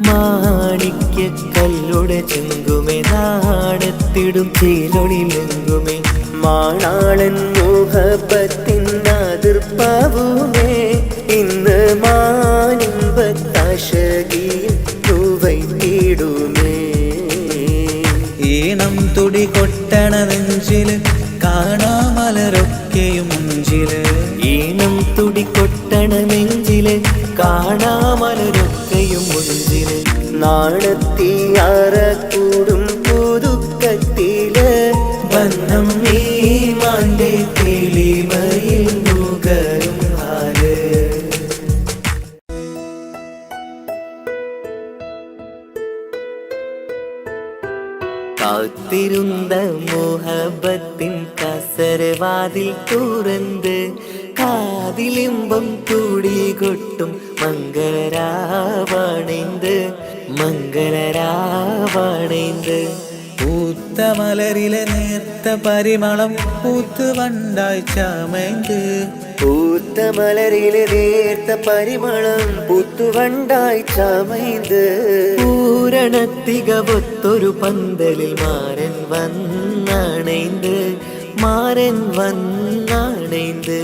മാണിക്യക്കല്ലുടെ ചെങ്കുമേ നാണത്തിടും ചീലൊളിലെങ്കുമേ മാണാളൻ മുഹബത്തിൻ അതിർപ്പാവുമേ ഇന്ന് മാനിമ്പത്താശകിയിൽ തൂവൈത്തിടുമേ ഈണം തുടി കൊട്ടണ നെഞ്ചില് കാണാമലരൊക്കെയും മുഞ്ചില് ഈണം തുടി കൊട്ടണ നെഞ്ചില് കാണാമലരൊക്കെയും മുഞ്ചില് നാണത്തിയാറ കൂടും പുതുക്കത്തില് ബന്ധം ഈമാന്റെ തെളിമയിൽ നുകരും ഹാല് കാത്തിരുന്ന മോഹബത്തിൻ കസരവാതിൽ തുറന്ന് കാതിലിമ്പം കൂടി കൊട്ടും മംഗളരാവണൈന്ത് മംഗളരാവണൈന്ത് പൂത്ത മലരിലെ നേർത്ത പരിമളം പൂത്ത് വണ്ടായി ചമൈന്ത് പൂത്ത മലരിലെ നേർത്ത പരിമളം പൂത്തുവണ്ടായി ചമൈന്ത് പൂരണത്തികവൊത്തൊരു പന്തലിൽ മാരൻ വന്നണൈന്ത് മാരൻ വന്നണൈന്ത്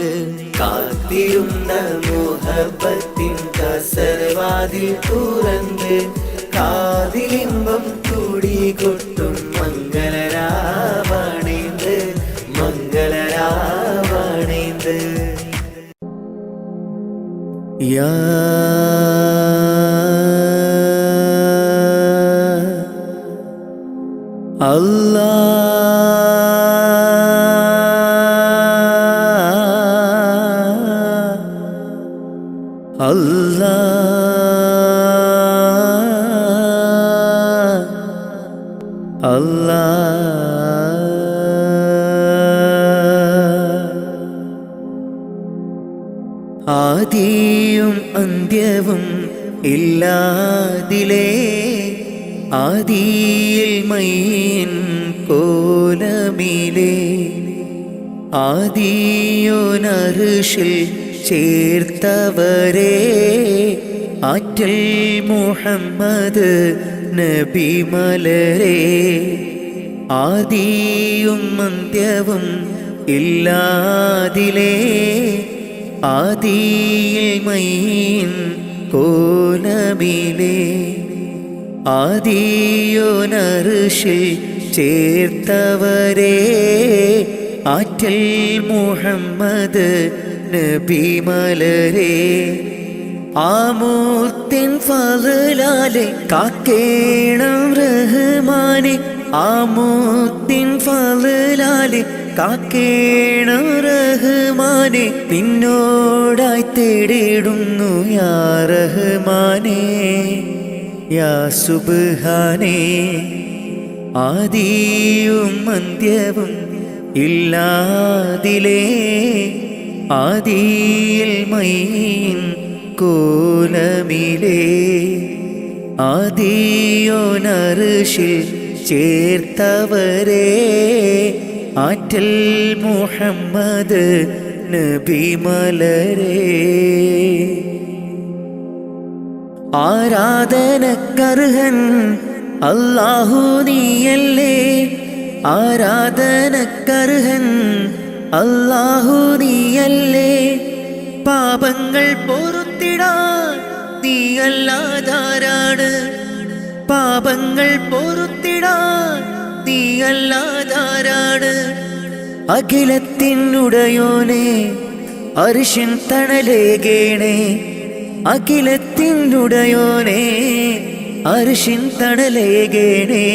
കാത്തിരുന്ന മോഹബത്തിൻ കസരവാതിൽ തുറന്ന് കാതിലിമ്പം കൂടി കൊട്ടും മംഗളരാവണൈന്ത് മംഗളരാവണൈന്ത് യാ അല്ലാഹ് അല്ലാഹ് അല്ലാഹ് ആദിയും അന്ത്യവും ഇല്ലാതിലേ ആദിയിൽ മൈൻ കോലമിലേ ആദിയോനർഷിൽ ചേർത്തവരെ ആറ്റൽ മുഹമ്മദ് നബി മലരെ ആദിയും അന്ത്യവും ഇല്ലാതിലേ ആദിയിൽ മൈൻ കോലമിലേ ആദിയോനർഷിൽ ചേർത്തവരെ ആറ്റൽ മുഹമ്മദ് നബി മലരെ ആമൂർത്തിൻ ഫളലാലെ കാക്കേണം റഹ്മാനെ ആമൂർത്തിൻ ഫളലാലെ കാക്കേണം റഹ്മാനെ നിന്നോടായി തേടിടുന്നു യാ റഹ്മാനെ യാ സുബ്ഹാനേ ആദിയും അന്ത്യവും ഇല്ലാതിലേ ആദിയിൽ മൈൻ കോലമിലേ ആദിയോനർഷിൽ ചേർത്തവരെ ആറ്റൽ മുഹമ്മദ് നബി മലരെ ആരാധനക്കർഹൻ അല്ലാഹു നീയല്ലേ ആരാധനക്കർഹൻ അല്ലാഹു നീയല്ലേ പാപങ്ങൾ പൊറുത്തിടാൻ നീയല്ലാതാരാണ് പാപങ്ങൾ പൊറുത്തിടാൻ നീയല്ലാതാരാണ് അഖിലത്തിനുടയോനെ അർശിൻ തണലേകേണേ അഖിലത്തിനുടയോനെ അർശിൻ തണലേകേണേ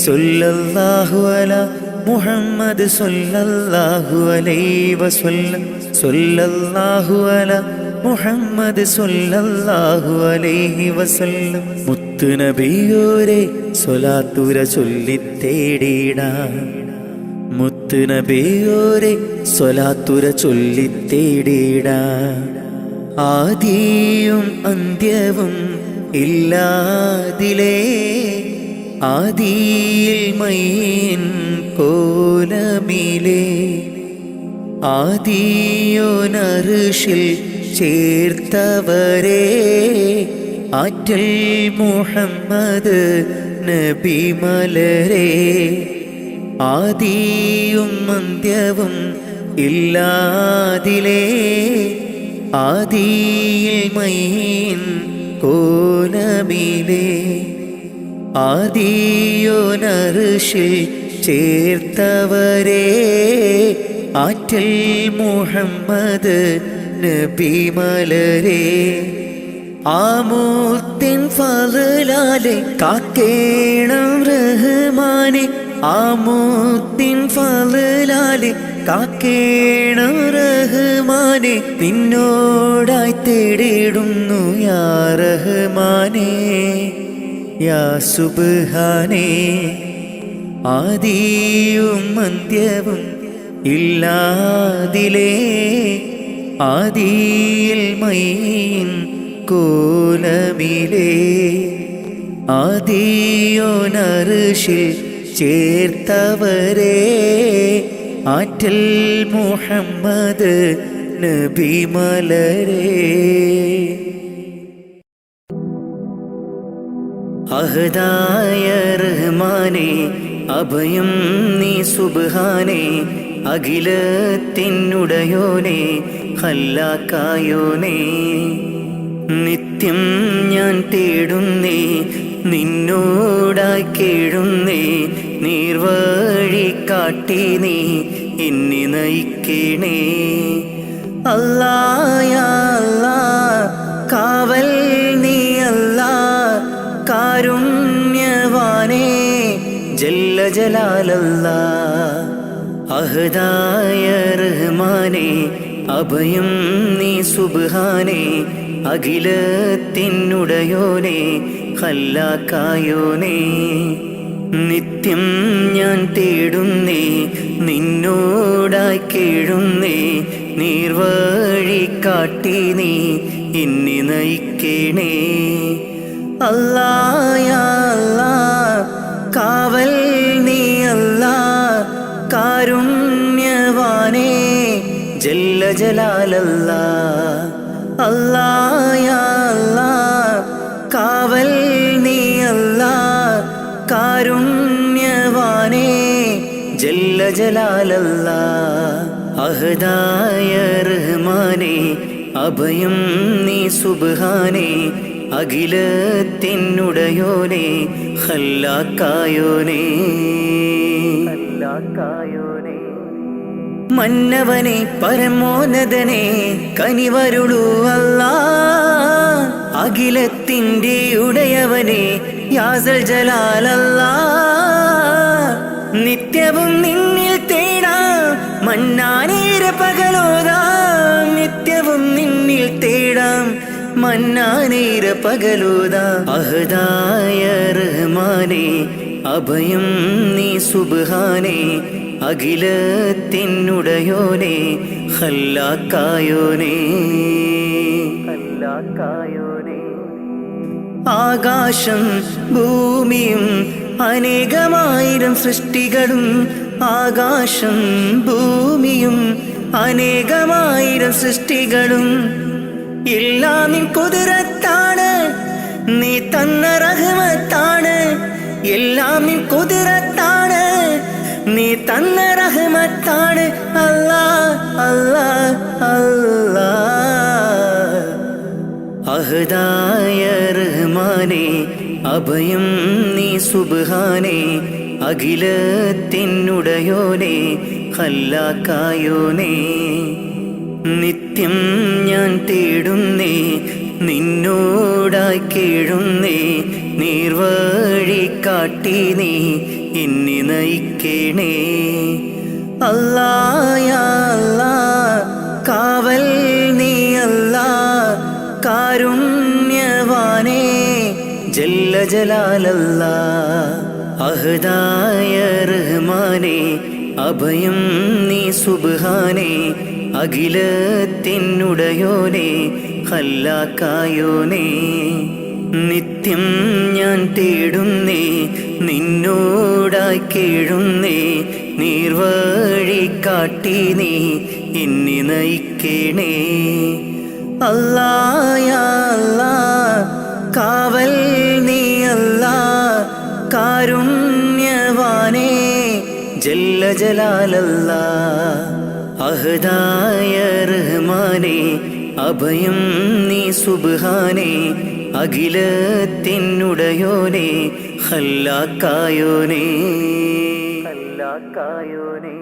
സല്ലല്ലാഹു അലാ മുഹമ്മദ് സല്ലല്ലാഹു അലൈഹി വസല്ലം സല്ലല്ലാഹു അലാ മുഹമ്മദ് സല്ലല്ലാഹു അലൈഹി വസല്ലം മുത്ത് നബിയോരെ സ്വലാത്തുര ചൊല്ലിത്തേടിടാം മുത്ത് നബിയോരെ സ്വലാത്തുര ചൊല്ലിത്തേടിടാം ആദിയും അന്ത്യവും ഇല്ലാതിലേ ആദിയിൽ മൈൻ കോലമിലേ ആദിയോനർഷിൽ ചേർത്തവരെ ആറ്റൽ മുഹമ്മദ് നബി മലരെ ആദിയും അന്ത്യവും ഇല്ലാതിലേ ആദിയിൽ മൈൻ കോലമിലേ ആദിയോനർഷിൽ ചേർത്തവരെ ആറ്റൽ മുഹമ്മദ് നബി മലരെ ആമൂത്തിൻ ഫളലാലെ കാക്കേണം റഹ്മാനെ ആമൂത്തിൻ ഫളലാലെ കാക്കേണം റഹ്മാനെ നിന്നോടായി തേടിടുന്നു യാ റഹ്മാനെ യാ സുബ്ഹാനേ ആദിയും അന്ത്യവും ഇല്ലാതിലേ ആദിയിൽ മൈൻ കോലമിലേ ആദിയോനർഷിൽ ചേർത്തവരെ ആറ്റൽ മുഹമ്മദ് നബി മലരെ അഹദായ റഹ്മാനെ അഭയം നീ സുബ്ഹാനേ അഖിലത്തിനുടയോനെ ഖല്ലാക്കായോനേ നിത്യം ഞാൻ തേടുന്നേ നിന്നോടായി കേഴുന്നേ നീർവഴി കാട്ടി നീ എന്നെ നയിക്കണേ അല്ലാ യാ അല്ലാ കാവൽ നീ അല്ലാ കാരുണ്യവാനേ ജല്ല ജലാലല്ലാ അഹദായ റഹ്മാനെ അഭയം നീ സുബ്ഹാനേ അഖിലത്തിനുടയോനെ ഖല്ലാക്കായോനേ നിത്യം ഞാൻ തേടുന്നേ നിന്നോടായി കേഴുന്നേ നീർവഴി കാട്ടി നീ എന്നെ നയിക്കണേ അല്ലാ യാ അല്ലാ കാവൽ നീ അല്ലാ കാരുണ്യവാനേ ജല്ല ജലാലല്ലാ അല്ലാ യാ അല്ലാ കാവൽ നീ അല്ലാ കാരുണ്യവാനേ ജല്ല ജലാലല്ലാ അഹദായ റഹ്മാനെ അഭയം നീ സുബ്ഹാനേ അഖിലത്തിനുടയോനെ ഖല്ലാക്കായോനേ മന്നവനെ പരമോന്നതനെ കനിവരുളൂ അല്ലാ അഖിലത്തിൻ്റെ ഉടയവനെ യാസൽ ജലാലല്ലാ നിത്യവും നിന്നിൽ തേടാം മന്നാനീര പകലോതാം നിത്യവും നിന്നിൽ തേടാം മന്നാനീര പകലോതാം അഹദായ റഹ്മാനെ അഭയം നീ സുബ്ഹാനേ അഖിലത്തിനുടയോനെ ഖല്ലാക്കായോനേ ആകാശം ഭൂമിയും അനേകമായിരം സൃഷ്ടികളും ആകാശം ഭൂമിയും അനേകമായിരം സൃഷ്ടികളും എല്ലാം നിൻ കുതിരത്താണ് നീ തന്ന റഹ്മത്താണ് എല്ലാം നിൻ കുതിരത്താണ് നീ തന്ന റഹ്മത്താണ് അല്ലാ അല്ലാ അല്ലാ അഹദായ റഹ്മാനെ അഭയം നീ സുബ്ഹാനേ അഖിലത്തിനുടയോനെ ഖല്ലാക്കായോനേ നിത്യം ഞാൻ തേടുന്നേ നിന്നോടായി കേഴുന്നേ നീർവഴി കാട്ടി നീ എന്നെ നയിക്കണേ അല്ലാ യാ അല്ലാ കാവൽ നീ അല്ലാ കാരുണ്യവാനേ ജല്ല ജലാലല്ലാ അഹദായ റഹ്മാനെ അഭയം നീ സുബ്ഹാനേ അഖിലത്തിനുടയോനെ ഖല്ലാക്കായോനേ നിത്യം ഞാൻ തേടുന്നേ നിന്നോടായി കേഴുന്നേ നീർവഴി കാട്ടി നീ എന്നെ നയിക്കണേ അല്ലാ യാ അല്ലാ കാരുണ്യവാനേ ജല്ല ജലാലല്ലാ, അഹദായ റഹ്മാനേ അഭയം നീ സുബ്ഹാനേ, അഖിലത്തിനുടയോനേ ഖല്ലാക്കായോനേ ഖല്ലാക്കായോനേ.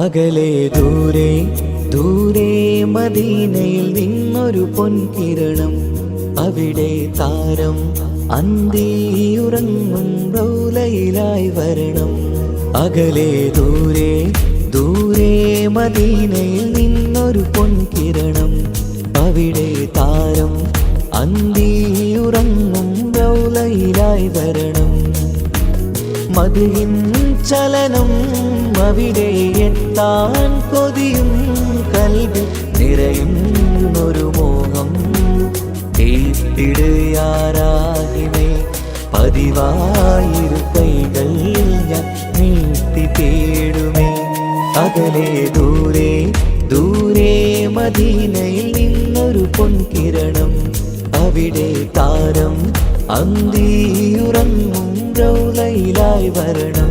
അകലെ ദൂരെ ദൂരെ മദീനയിൽ നിന്നൊരു പൊൻകിരണം, അവിടെ താരം അന്തിയുറങ്ങും റൗലയിലായി വരണം. അകലെ ദൂരെ ദൂരെ മദീനയിൽ നിന്നൊരു പൊൻകിരണം, അവിടെ താരം അന്തിയുറങ്ങും റൗലയിലായി വരണം. മദിയിൻ ചലനം അവിടെ എത്താൻ കൊതിയും, കൽബിൽ നിറയുന്നൊരു മോഹം കേട്ടിടുയാരാഹിമേ. പതിവായിരു കൈകൾ ഞാൻ നീട്ടി തേടുമേ. അകലെ ദൂരെ ദൂരെ മദീനയിൽ നിന്നൊരു പൊൻകിരണം, അവിടെ താരം അന്തിയുറങ്ങും റൗലയിലായി വരണം.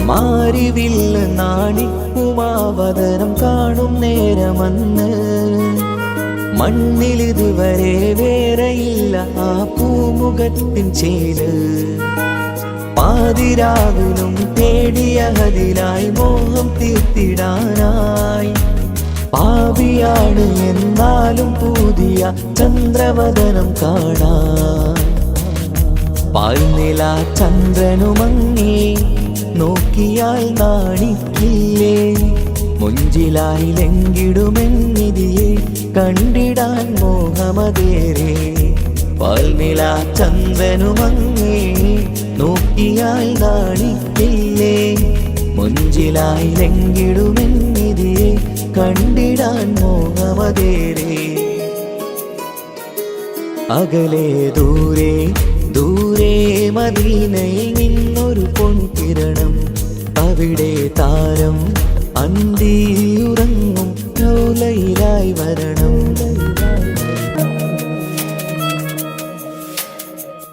മാരിവില്ല നാണിക്കുമാവതരം കാണും നേരമന്ന്, മണ്ണിലിതുവരെ വേറെയില്ല ആ പൂമുഖത്തിൻ ചേല്. പാതിരാവിലും തേടിയ ഹദിലായി മോഹം തീർത്തിടാനായി, പാവിയാണ് എന്നാലും പുതിയ ചന്ദ്രവദനം കാണാൻ. പാൽനില ചന്ദ്രനുമങ്ങി നോക്കിയാൽ നാണിക്കില്ലേ, മുഞ്ചിലായി ലംഘിടുമെന്നിതിയെ കണ്ടിടാൻ മോഹമതേറെ. പാൽനില ചന്ദ്രനുമങ്ങി നോക്കിയാൽ നാണിക്കില്ലേ, മുഞ്ചിലായി ലംഘിടുമെന്നിതിയെ കണ്ടിടാൻ മോഹമതേറെ. അകലെ ദൂരെ ദൂരെ മദീനയിൽ നിന്നൊരു പൊൻകിരണം, അവിടെ താരം അന്തിയുറങ്ങും റൗലയിലായി വരണം.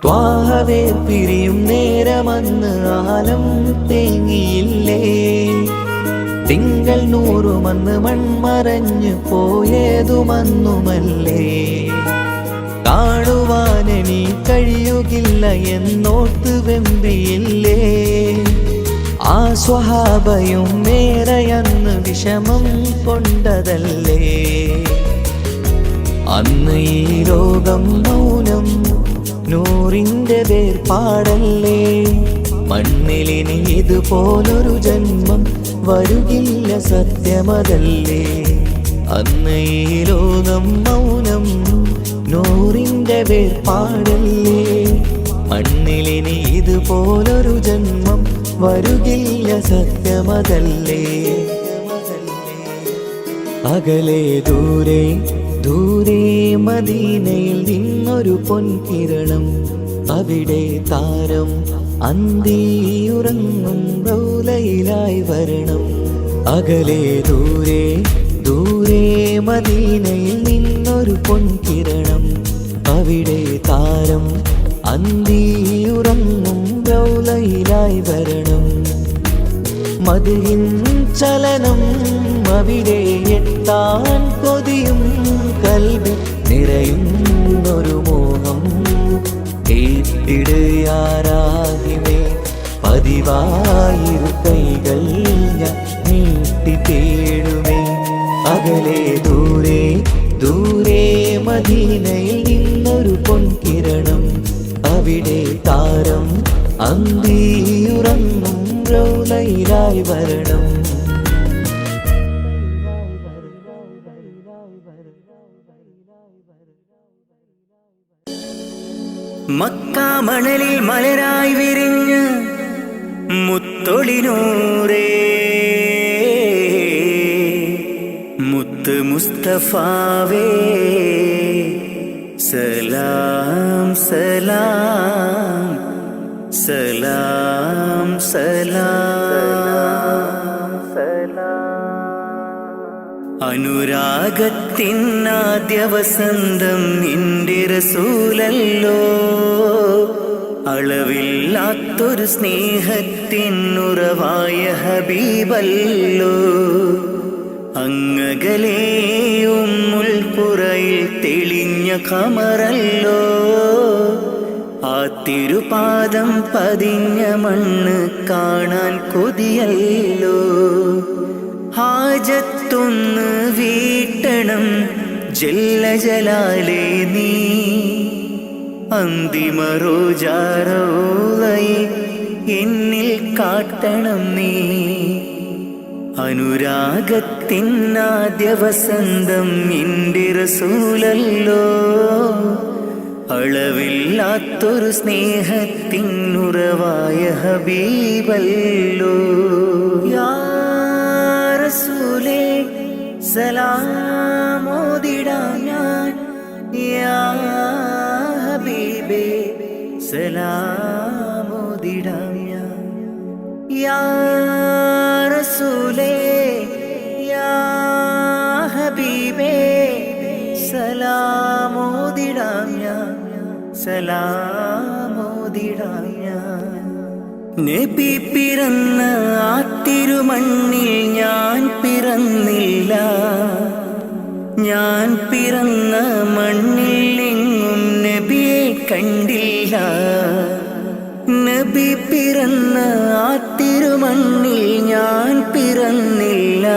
ത്വാഹവേ പിരിയും നേരമന്ന് ആലം തേങ്ങിയില്ലേ, തിങ്കൾ നൂറുമന്ന് മൺമറഞ്ഞു പോയതുമന്നുമല്ലേ. കാണുവാനെനി കഴിയുകില്ല എന്നോർത്ത് വെമ്പിയില്ലേ, ആ സ്വഹാബയും മേറയന്ന് വിഷമം കൊണ്ടതല്ലേ. അന്ന് ഈ ലോകം മൗനം നൂറിൻ്റെ വേർപാടല്ലേ, മണ്ണിലിനി ഇതുപോലൊരു ജന്മം വരുകില്ല സത്യമതല്ലേ. അന്ന് ഈ ലോകം മൗനം നൂറിൻ്റെ വേർപാടല്ലേ, മണ്ണിലിനി ഇതുപോലൊരു ജന്മം വരുകില്ല സത്യമതല്ലേ. അകലെ ദൂരെ ദൂരെ മദീനയിൽ നിന്നൊരു പൊൻകിരണം, അവിടെ താരം അന്തിയുറങ്ങും റൗലയിലായി വരണം. അകലെ ദൂരെ ദൂരെ മദീനയിൽ നിന്നൊരു പൊൻകിരണം, അവിടെ താരം അന്തിയുറങ്ങും റൗലയിലായി വരണം. മദിയിൻ ചലനം അവിടെ എത്താൻ കൊതിയും, കൽബിൽ നിറയുന്നൊരു മോഹം കേട്ടിടുയാരാഹിമേ. പതിവായിരു കൈകൾ ഞാൻ നീട്ടി തേടുമേ. അകലെ ദൂരെ ദൂരെ മദീനയിൽ നിന്നൊരു പൊൻകിരണം, അവിടെ താരം അന്തിയുറങ്ങും റൗലയിലായി വരണം. മക്കാമണലിൽ മലരായി വിരിഞ്ഞ് മുത്തൊളിനൂറേ മുത്ത് മുസ്തഫാവേ സലാം സലാം സലാം സലാം അനുരാഗത്തിനാദ്യ വസന്തം നിന്റെ റസൂലല്ലോ അളവില്ലാത്തൊരു സ്നേഹത്തിനുറവായ ഹബീബല്ലോ അങ്ങകലേ ഉമ്മുൽ ഖുറയിൽ തെളിഞ്ഞ ഖമറല്ലോ ആ തിരുപാദം പതിഞ്ഞ മണ്ണ് കാണാൻ കൊതിയല്ലോ ഹാജത്തൊന്ന് വീട്ടണം ജല്ല ജലാലേ നീ അന്തിമ റോജാറോളയിൽ എന്നിൽ കാട്ടണം നീ അനുരാഗത്തിനാദ്യ വസന്തം നിന്റെ റസൂലല്ലോ അളവില്ലാത്തൊരു സ്നേഹത്തിനുറവായ ഹബീബല്ലോ യാ റസൂലേ സലാമോദിടാം ഞാൻ യാ ഹബീബേ സലാമോദിടാം ഞാൻ യാ റസൂലേ യാ ഹബീബേ സലാമോദിടാം ഞാൻ സലാമോദിടാം ഞാൻ നബി പിറന്ന ആ തിരുമണ്ണിൽ ഞാൻ പിറന്നില്ല ഞാൻ പിറന്ന മണ്ണിൽ എങ്ങും നബിയെ കണ്ടില്ല നബി പിറന്ന ആ തിരുമണ്ണിൽ ഞാൻ പിറന്നില്ല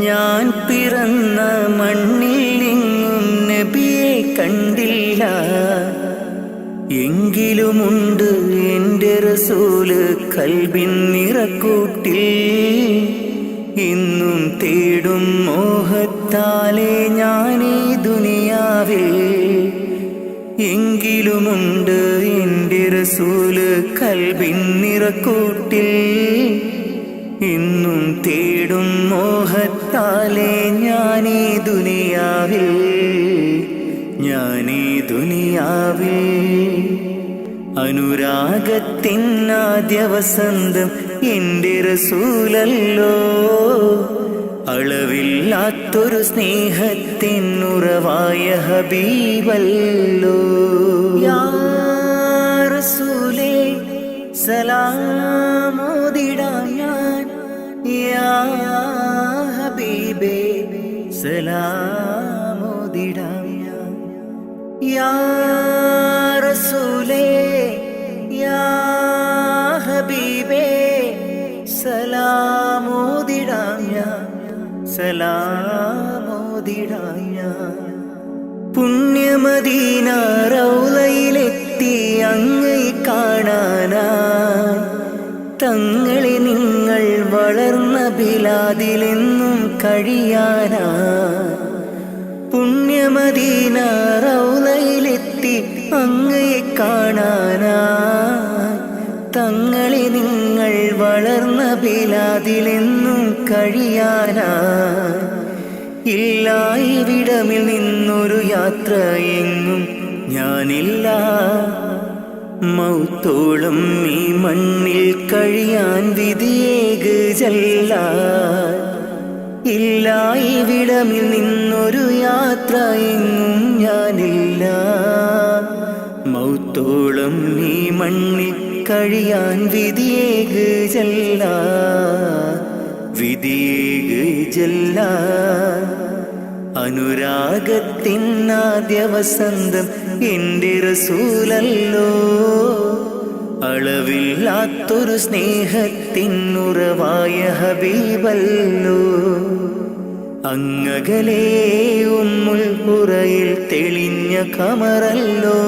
ഞാൻ പിറന്ന മണ്ണിൽ എങ്ങും നബിയെ കണ്ടില്ല എങ്കിലുമുണ്ട് എൻ്റെ റസൂല് കൽബിൻ നിറക്കൂട്ടിൽ ഇന്നും തേടും മോഹത്താലെ ഞാനീ ദുനിയാവിൽ എങ്കിലുമുണ്ട് എൻ്റെ റസൂല് കൽബിൻ നിറക്കൂട്ടിൽ ഇന്നും തേടും മോഹത്താലെ ഞാനീ ദുനിയാവിൽ ഞാനീ ദുനിയാവിൽ അനുരാഗത്തിനാദ്യ വസന്തം എൻ്റെ റസൂലല്ലോ അളവില്ലാത്തൊരു സ്നേഹത്തിനുറവായ ഹബീബല്ലോ യാ റസൂലേ സലാമോദിടാം ഞാൻ യാ ഹബീബേ സലാമോദിടാം ഞാൻ യാ റസൂലേ യാ ഹബീബേ സലാമോദിടാം ഞാൻ സലാമോദിടാം ഞാൻ പുണ്യമദീന റൗളയിലെത്തി അങ്ങയെ കാണാനായി തങ്ങളെ നിങ്ങൾ വളർന്ന ബിലാദിലെന്നും കഴിയാനായി പുണ്യമദീന റൗളയിലെത്തി അങ്ങയെ കാണാനായി തങ്ങളെ നിങ്ങൾ വളർന്ന ബിലാദിലെന്നും കഴിയാനായി ഇല്ല ഇവിടമിൽ നിന്നൊരു യാത്ര എങ്ങും ഞാനില്ല മൗത്തോളം ഈ മണ്ണിൽ കഴിയാൻ വിധിയേക് ജല്ല ഇല്ല ഇവിടമിൽ നിന്നൊരു യാത്ര എങ്ങും ഞാനില്ല മൗത്തോളം ഈ മണ്ണിൽ കഴിയാൻ വിധിയേക് ജല്ല വിധിയേക് ജല്ല അനുരാഗത്തിനാദ്യ വസന്തം എൻ്റെ റസൂലല്ലോ അളവില്ലാത്തൊരു സ്നേഹത്തിനുറവായ ഹബീബല്ലോ അങ്ങകലേ ഉമ്മുൽ ഖുറയിൽ തെളിഞ്ഞ ഖമറല്ലോ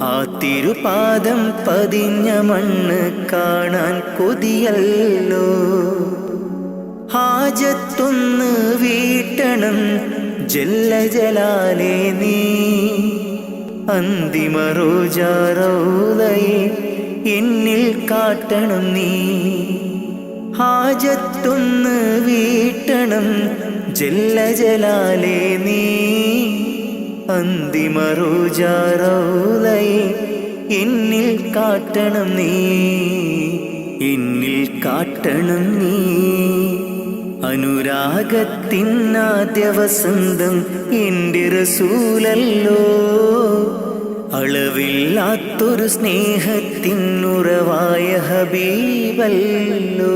ആ തിരുപാദം പതിഞ്ഞ മണ്ണ് കാണാൻ കൊതിയല്ലോ ഹാജത്തൊന്ന് വീട്ടണം ജല്ല ജലാലേ നീ അന്തിമ റോജാ റൗളയെ എന്നിൽ കാട്ടണം നീ. ഹാജത്തൊന്ന് വീട്ടണം ജല്ല ജലാലേ നീ. അന്തിമ റോജാ റൗളയെ എന്നിൽ കാട്ടണം നീ, എന്നിൽ കാട്ടണം നീ. അനുരാഗത്തിനാദ്യ വസന്തം എൻ്റെ റസൂലല്ലോ, അളവില്ലാത്തൊരു സ്നേഹത്തിനുറവായ ഹബീബല്ലോ.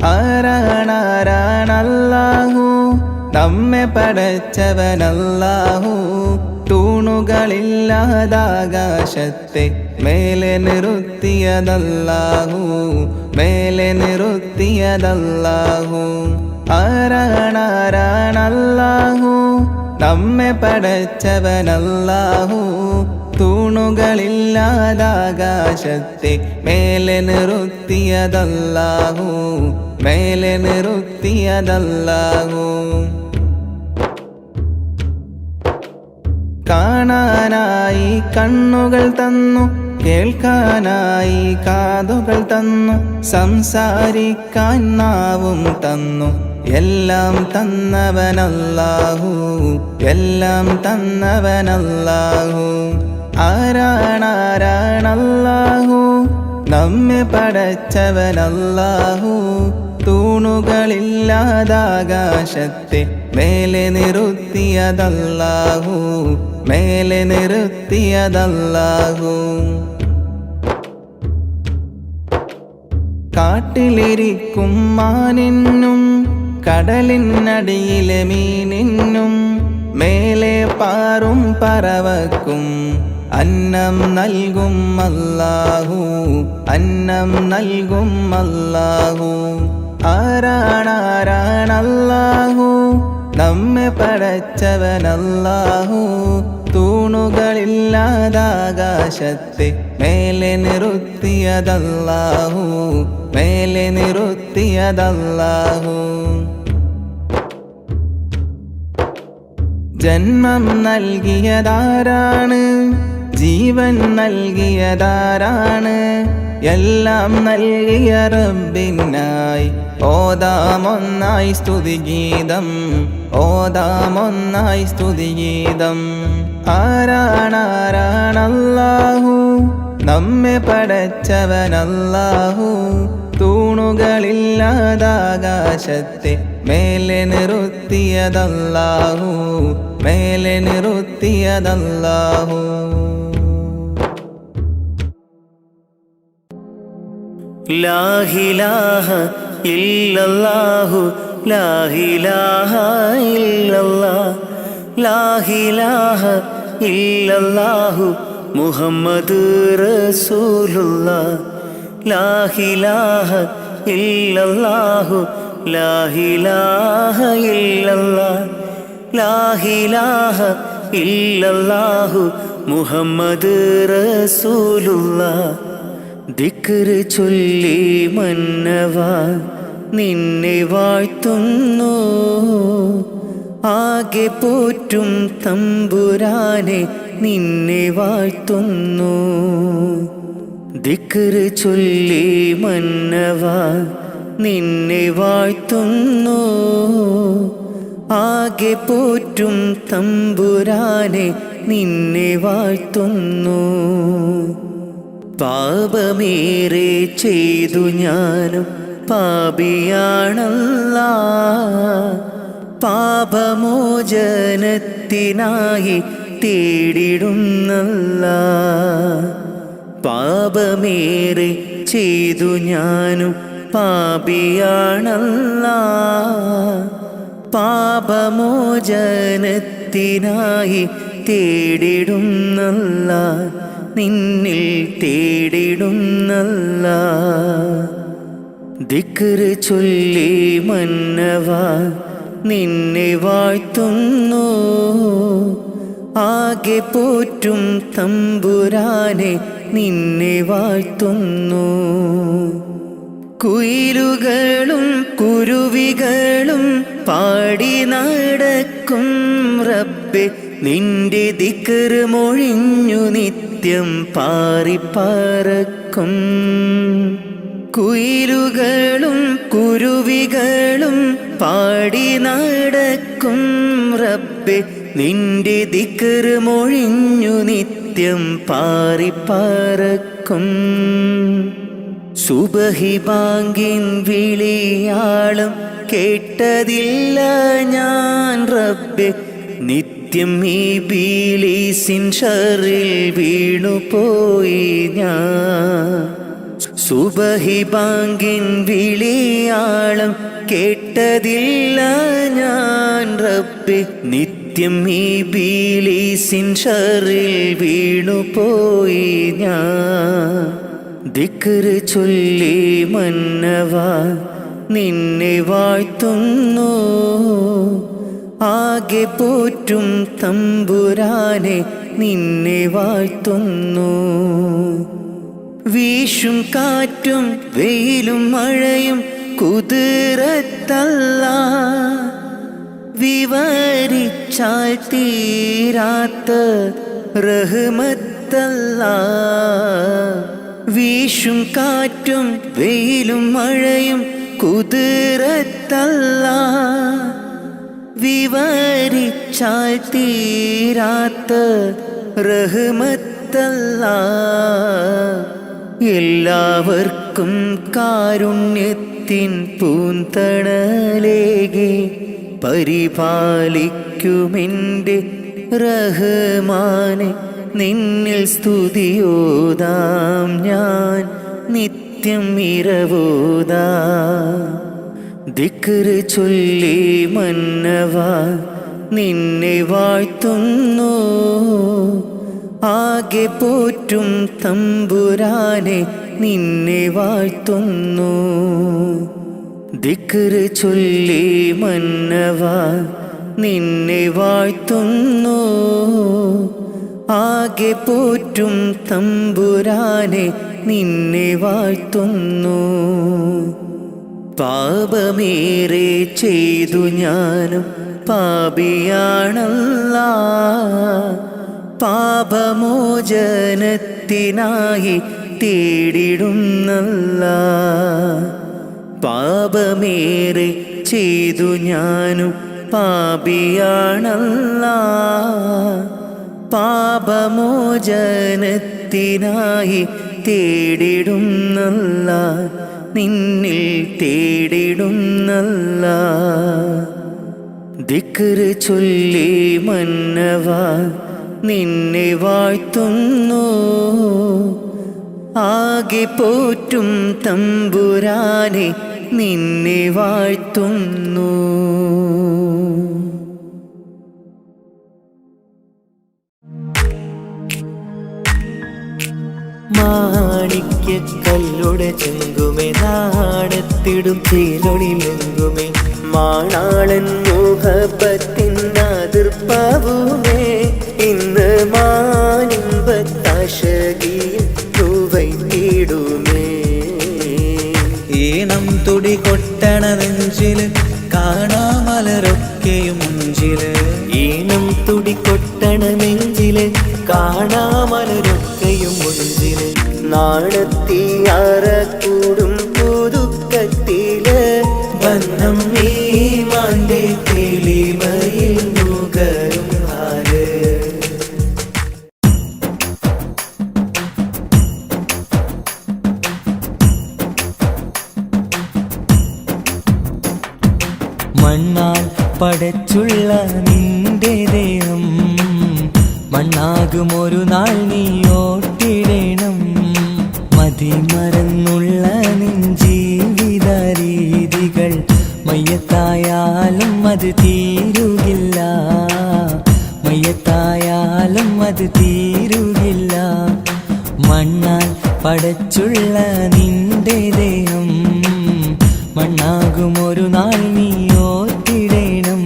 ആരാണാരാണല്ലാഹു നമ്മെ പടച്ചവനല്ലാഹു. തൂണുകളില്ലാതാകാശത്തെ മേലെ നിർത്തിയതല്ലാഹു, മേലെ നിർത്തിയതല്ലാഹു. ആരാണാരാണല്ലാഹു നമ്മെ പടച്ചവനല്ലാഹു. തൂണുകളില്ലാതാകാശത്തെ മേലെ നിർത്തിയതല്ലാഹു, മേലെ നിർത്തിയതല്ലാഹു. കാണാനായി കണ്ണുകൾ തന്നു, കേൾക്കാനായി കാതുകൾ തന്നു, സംസാരിക്കാൻ നാവും തന്നു. എല്ലാം തന്നവനല്ലാഹു, എല്ലാം തന്നവനല്ലാഹു. ആരാണാരാണല്ലാഹു നമ്മെ പടച്ചവനല്ലാഹു. തൂണുകളില്ലാതാകാശത്തെ മേലെ നിർത്തിയതല്ലാഹു, മേലെ നിർത്തിയതല്ലാഹു. കാട്ടിലിരിക്കും മാനിനും കടലിനടിയിലെ മീനിനും മേലെ പാറും പറവക്കും അന്നം നൽകും അല്ലാഹു, അന്നം നൽകും അല്ലാഹു. ആരാണാരാണല്ലാഹു നമ്മെ പടച്ചവനല്ലാഹു. തൂണുകളില്ലാതാകാശത്തെ മേലെ നിർത്തിയതല്ലാഹു, മേലെ നിർത്തിയതല്ലാഹു. ജന്മം നൽകിയതാരാണ്, ജീവൻ നൽകിയതാരാണ്, എല്ലാം നൽകിയ റബ്ബിനായി ഓതാമൊന്നായി സ്തുതിഗീതം, ഓതാമൊന്നായി സ്തുതിഗീതം. ആരാണാരാണല്ലാഹു നമ്മെ പടച്ചവനല്ലാഹു. തൂണുകളില്ലാതാകാശത്തെ മേലെ നിർത്തിയതല്ലാഹു, മേലെ നിർത്തിയതല്ലാഹു. ലാ ഇലാഹ ഇല്ലല്ലാഹു, ലാ ഇലാഹ ഇല്ലല്ലാഹ്, ലാ ഇലാഹ ഇല്ലല്ലാഹു മുഹമ്മദ് റസൂലുള്ളാഹ്. ലാ ഇലാഹ ഇല്ലല്ലാഹു, ലാ ഇലാഹ ഇല്ലല്ലാഹ്, ലാ ഇലാഹ ഇല്ലല്ലാഹു മുഹമ്മദ് റസൂലുള്ളാഹ്. ദിക്ർ ചൊല്ലി മന്നവാ നിന്നെ വാഴ്ത്തുന്നു, ആകെ പോറ്റും തമ്പുരാനെ നിന്നെ വാഴ്ത്തുന്നു. ദിക്ർ ചൊല്ലി മന്നവാ നിന്നെ വാഴ്ത്തുന്നു, ആകെ പോറ്റും തമ്പുരാനെ നിന്നെ വാഴ്ത്തുന്നു. പാപമേറെ ചെയ്തു ഞാനും പാപിയാണല്ലാ, പാപമോചനത്തിനായി തേടിടുന്നല്ലാ. പാപമേറെ ചെയ്തു ഞാനും പാപിയാണല്ലാ, പാപമോചനത്തിനായി തേടിടുന്നല്ലാ, നിന്നിൽ തേടിടുന്നല്ലാ. ദിക്ർ ചൊല്ലി മന്നവാ നിന്നെ വാഴ്ത്തുന്നു, ആകെ പോറ്റും തമ്പുരാനെ നിന്നെ വാഴ്ത്തുന്നു. കുയിലുകളും കുരുവികളും പാടി നടക്കും റബ്ബേ, നിന്റെ ദിക്ർ മൊഴിഞ്ഞു നിത്യം പാറിപ്പറക്കും. കുയിലുകളും കുരുവികളും പാടി നടക്കും റബ്ബേ, നിന്റെ ദിക്ർ മൊഴിഞ്ഞു നിത്യം പാറിപ്പറക്കും. സുബഹി ബാങ്കിൻ വിളിയാളം കേട്ടതില്ല ഞാൻ റബ്ബേ, നിത്യം ഇബ്ലീസിൻ ശറിൽ വീണുപോയി ഞാൻ. സുബഹി ബാങ്കിൻ വിളിയാളം കേട്ടതില്ല ഞാൻ റബ്ബേ, നിത്യം ഇബ്ലീസിൻ ശറിൽ വീണുപോയി ഞാൻ. ദിക്ർ ചൊല്ലി മന്നവാ നിന്നെ വാഴ്ത്തുന്നു, ആകെ പോറ്റും തമ്പുരാനെ നിന്നെ വാഴ്ത്തുന്നു. വീശും കാറ്റും വെയിലും മഴയും കുതിരത്തല്ലാഹ്, വിവരിച്ചാൽ തീരാത്ത റഹ്മത്തല്ലാഹ്. വീശും കാറ്റും വെയിലും മഴയും കുതിരത്തല്ലാഹ്, വിവരിച്ചാൽ തീരാത്ത റഹ്മത്തല്ലാഹ്. എല്ലാവർക്കും കാരുണ്യത്തിൻ പൂന്തണലേകി പരിപാലിക്കുമെൻ്റെ റഹ്മാനെ, നിന്നിൽ സ്തുതിയോതാം ഞാൻ നിത്യം ഇരവോതാം. ദിക്ർ ചൊല്ലി മന്നവാ നിന്നെ വാഴ്ത്തുന്നു, ആകെ പോറ്റും തമ്പുരാനെ നിന്നെ വാഴ്ത്തുന്നു. ദിക്ർ ചൊല്ലി മന്നവാ നിന്നെ വാഴ്ത്തുന്നു, ആകെ പോറ്റും തമ്പുരാനെ നിന്നെ വാഴ്ത്തുന്നു. പാപമേറെ ചെയ്തു ഞാനും പാപിയാണല്ലാഹ്, പാപമോചനത്തിനായി തേടിടുന്നല്ലാഹ്. പാപമേറെ ചെയ്തു ഞാനും പാപിയാണല്ലാഹ്, പാപമോചനത്തിനായി തേടിടുന്നല്ലാഹ്, നിന്നിൽ തേടിടുന്നല്ലാഹ്. ദിക്ർ ചൊല്ലി മന്നവാ നിന്നെ വാഴ്ത്തുന്നു, ആകെ പോറ്റും തമ്പുരാനെ നിന്നെ വാഴ്ത്തുന്നു. മാണിക്യക്കല്ലുടെ ചെങ്കുമേ നാടത്തിടും ചേലൊളിലെങ്കുമേ, മാണാളൻ മുഹബത്തിൻ അതിർപ്പാവുമേ, ഇന്ന് മാനിമ്പത്താശകിയിൽ തൂവൈത്തിടുമേ. ഈണം തുടി കൊട്ടണ നെഞ്ചില് കാണാമലരൊക്കെയും മുഞ്ചില്, ഈണം തുടി കൊട്ടണ നെഞ്ചില് കാണാമലരൊക്കെയും മുഞ്ചില്, നാടത്തിയാറക്കൂടും പുതുക്കത്തില് ബന്ധം ഈമാന്റെ തെളിമയിൽ നുകരും ഹാല്. മണ്ണാൽ പടച്ചുള്ള നിന്റെ ദേഹം മണ്ണാകുമൊരു നാൾ നീ ഓട്ടിടണം. മതിമറന്നുള്ള നിൻ ജീവിത രീതികൾ മയ്യത്തായാലും അത് തീരുകില്ല, മയ്യത്തായാലും അത് തീരുകില്ല. മണ്ണാൽ പടച്ചുള്ള നിന്റെ ദേഹം മണ്ണാകുമൊരു നാൾ നീ ഓർത്തിടണം.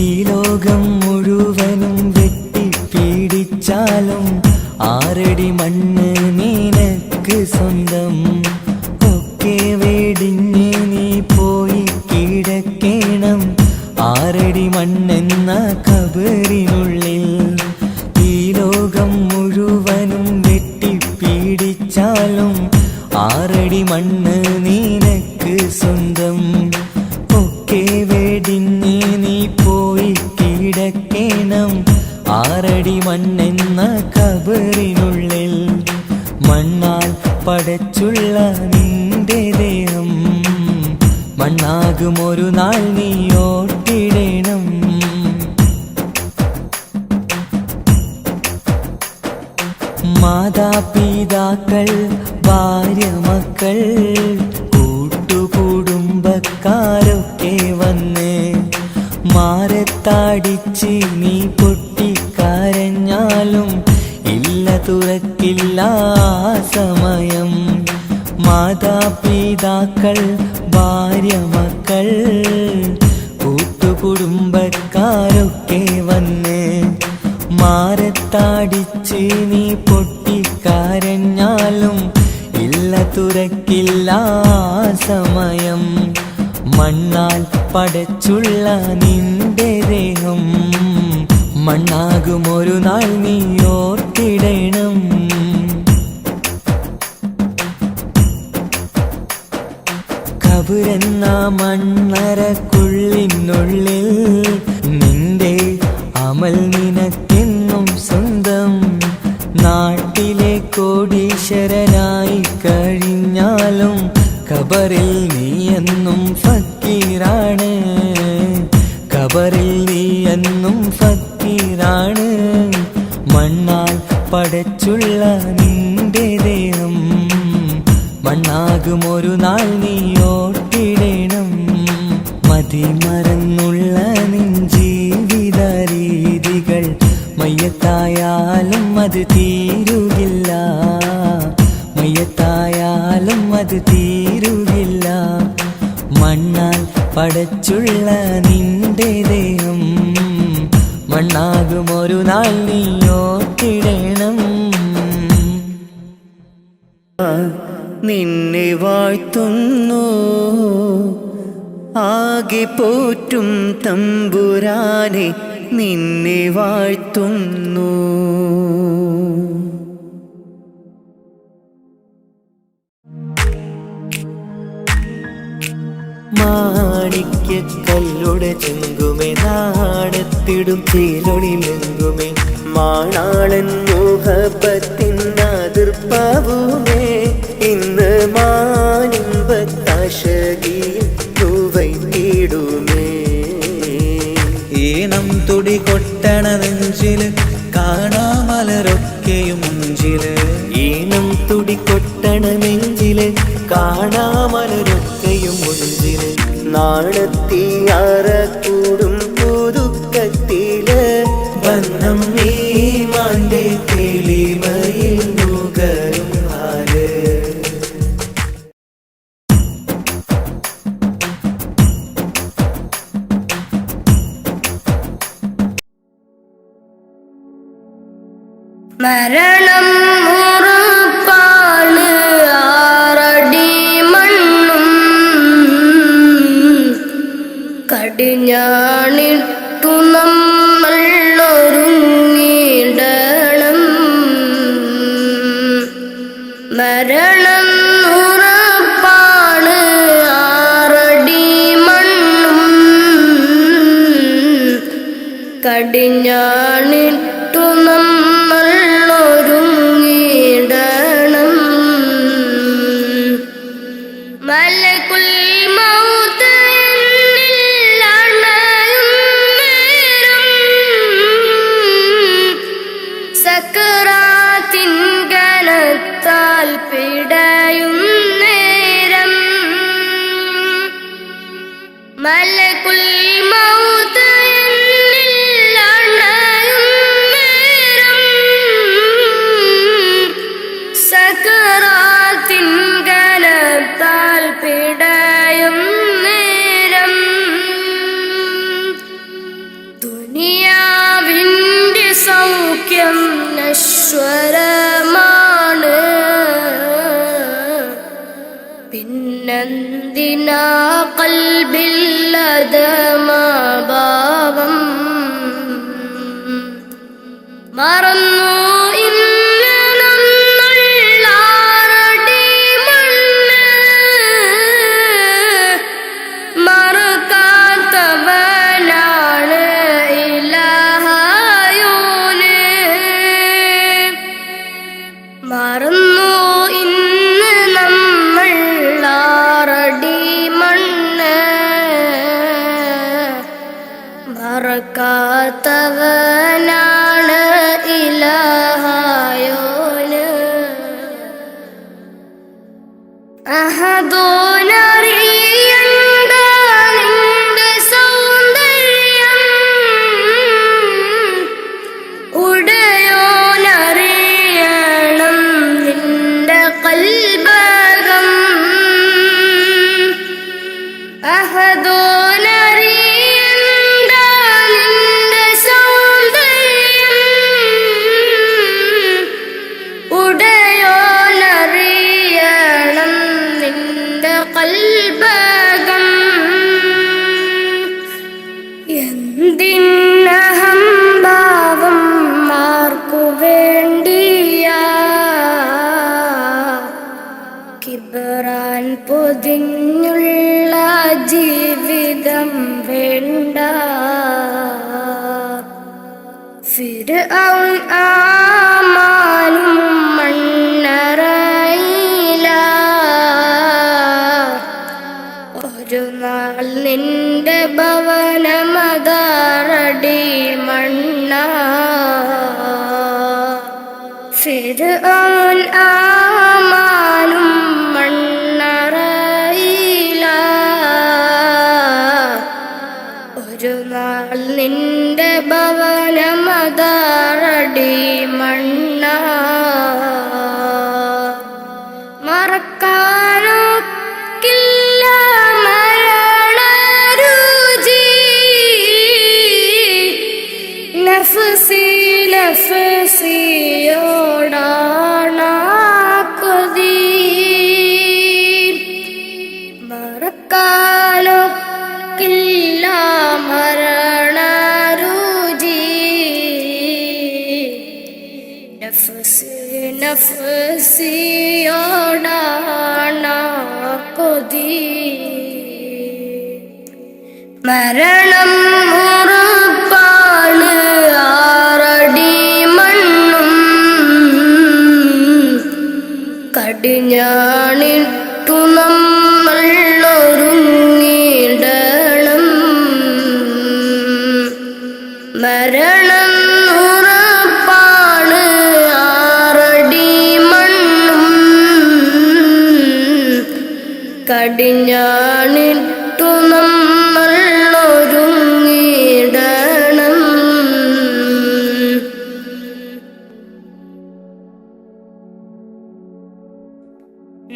ഈ ലോകം മുഴുവനും വെട്ടിപ്പീഡിച്ചാലും ആ ആറടി മണ്ണ് നിനക്ക് സ്വന്തം. ഒക്കെ വെടിഞ്ഞ് നീ പോയി കിടക്കണം. ആറടി മണ്ണെന്ന കബറിനുള്ളിൽ ഈ ലോകം മുഴുവനും വെട്ടിപ്പിടിച്ചാലും ആറടി മണ്ണ് നിനക്ക് സ്വന്തം. ഒക്കെ വെടിഞ്ഞ് നീ പോയി കിടക്കണം. ആറടി മണ്ണെന്ന കബറിനുള്ളിൽ മണ്ണാൽ പടച്ചുള്ള നിന്റെ ദേഹം മണ്ണാകും ഒരു നാൾ നീ ഓർത്തിടണം. മാതാപിതാക്കൾ, ഭാര്യ, മക്കൾ, കൂട്ടുകുടുംബക്കാരൊക്കെ വന്ന് മാറത്താടിച്ച് നീ പൊട്ടിക്കരഞ്ഞാലും ഇല്ല തുറക്കില്ല സമയം. മാതാപിതാക്കൾ, ഭാര്യ, മക്കൾ, കൂട്ടുകുടുംബക്കാരൊക്കെ വന്ന് മാറത്താടിച്ച് നീ പൊട്ടിക്കരഞ്ഞാലും ഇല്ല തുറക്കില്ല സമയം. മണ്ണാൽ പടച്ചുള്ള നിന്റെ ദേഹം മണ്ണാകും ഒരു നാൾ നീ ഓർത്തിടണം. കബറെന്ന മണ്ണറക്കുള്ളിനുള്ളിൽ നിന്റെ അമൽ നിനക്കെന്നും സ്വന്തം. നാട്ടിലെ കോടീശ്വരനായി കഴിഞ്ഞാലും ഖബറിൽ നീ എന്നും ഫക്കീറാണ്. ഖബറിൽ നീ എന്നും ഫക്കീറാണ്. മണ്ണാൽ പടച്ചുള്ള നിന്റെ ദേഹം മണ്ണാകും ഒരു നാൾ നീ ഓർത്തിടണം. മതിമറന്നുള്ള നിൻ ജീവിത രീതികൾ മയ്യത്തായാലും അത് തീരുകില്ല. മയ്യത്തായാലും അത് തീരുകില്ല. മണ്ണാൽ പടച്ചുള്ള നിന്റെ ദേഹം മണ്ണാകും ഒരു നാൾ നീ ഓർത്തിടണം. നിന്നെ വാഴ്ത്തുന്നു ആകെ പോറ്റും തമ്പുരാനെ, നിന്നെ വാഴ്ത്തുന്നു. മാണിക്യക്കല്ലുടെ ചെങ്കുമേ, നാടത്തിടും ചേലൊളിലെങ്കുമേ, മാണാളൻ മുഹബത്തിൻ അതിർപ്പാവുമേ, ഇന്ന് മാനിമ്പത്താശകിയിൽ തൂവൈത്തിടുമേ. ഈണം തുടി കൊട്ടണ നെഞ്ചില് കാണാമലരൊക്കെയും മുഞ്ചില്. ഈണം തുടി കൊട്ടണ നെഞ്ചില് കാണാമലരൊക്കെയും മുഞ്ചില്. നാണത്തിയാറക്കൂടും പുതുക്കത്തില് ബന്ധം ഈമാന്റെ തെളിമയിൽ നുകരും ആര്. മരണം ഉറപ്പാണ്, ആറടി മണ്ണും കടിഞ്ഞാണിട്ടു നമ്മൾ ഒരുങ്ങിടണം. മരണം ഉറപ്പാണ്, ആറടി മണ്ണും കടിഞ്ഞാണിട്ടു നമ്മൾ ഒരുങ്ങിടണം. മലകുൽ മൗത്ത് എന്നിൽ അണയും നേരം, സക്കറാത്തിൻ കനത്താൽ പിടയും നേരം. മലകുൽ മൗത്ത് എന്നിൽ അണയും നേരം, സക്കറാത്തിൻ കനത്താൽ പിടയും നേരം. ദുനിയാവിൻ്റെ സൗഖ്യം നശ്വരം എന്തിനാ കൽബില്ലതമാഭാവം മറന്നു ഇന്ന് നമ്മൾളാറടി മണ്ണ് മറക്കാത്തവനാണ് ഇലാഹായോന് മറന്നു ഇന്ന് നമ്മൾളാറടി മണ്ണ് മറക്കാത്തവനാണ് ഇലാഹായോന് അഹദോനറിയണ്ട നിന്റെ സൗന്ദര്യം ഉടയോനറിയണം നിന്റെ കൽബകം അഹദോനറിയണ്ട നിന്റെ സൗന്ദര്യം ഉടയോനറിയണം നിന്റെ കൽബകം എന്തിനഹംഭാവം ആർക്കു വേണ്ടിയാ കിബറാൻ പൊതിഞ്ഞുള്ള ജീവിതം വേണ്ട ഫിർഔൻ ആമാനും മണ്ണറയില ഒരു നാൾ നിന്റെ ഭവനമതാറടി മണ്ണ ഫിർഔൻ ആമാനും മണ്ണറയില ഒരു നാൾ നിന്റെ ഭവനമതാറടി മണ്ണ മറക്കാനൊക്കില്ല മരണരുചി നഫ്സി നഫ്സിയോടാണ കൊതി മറക്കാനൊക്കില്ല മരണരുചി നഫ്സി നഫ്സിയോടാണ കൊതി മരണം ഉറപ്പാണ് ആറടി മണ്ണും കടിഞ്ഞാണിട്ടു നമ്മൾ ഒരുങ്ങിടണം മരണം ഉറപ്പാണ് ആറടി മണ്ണും കടിഞ്ഞാണിട്ടു നമ്മൾ ഒരുങ്ങിടണം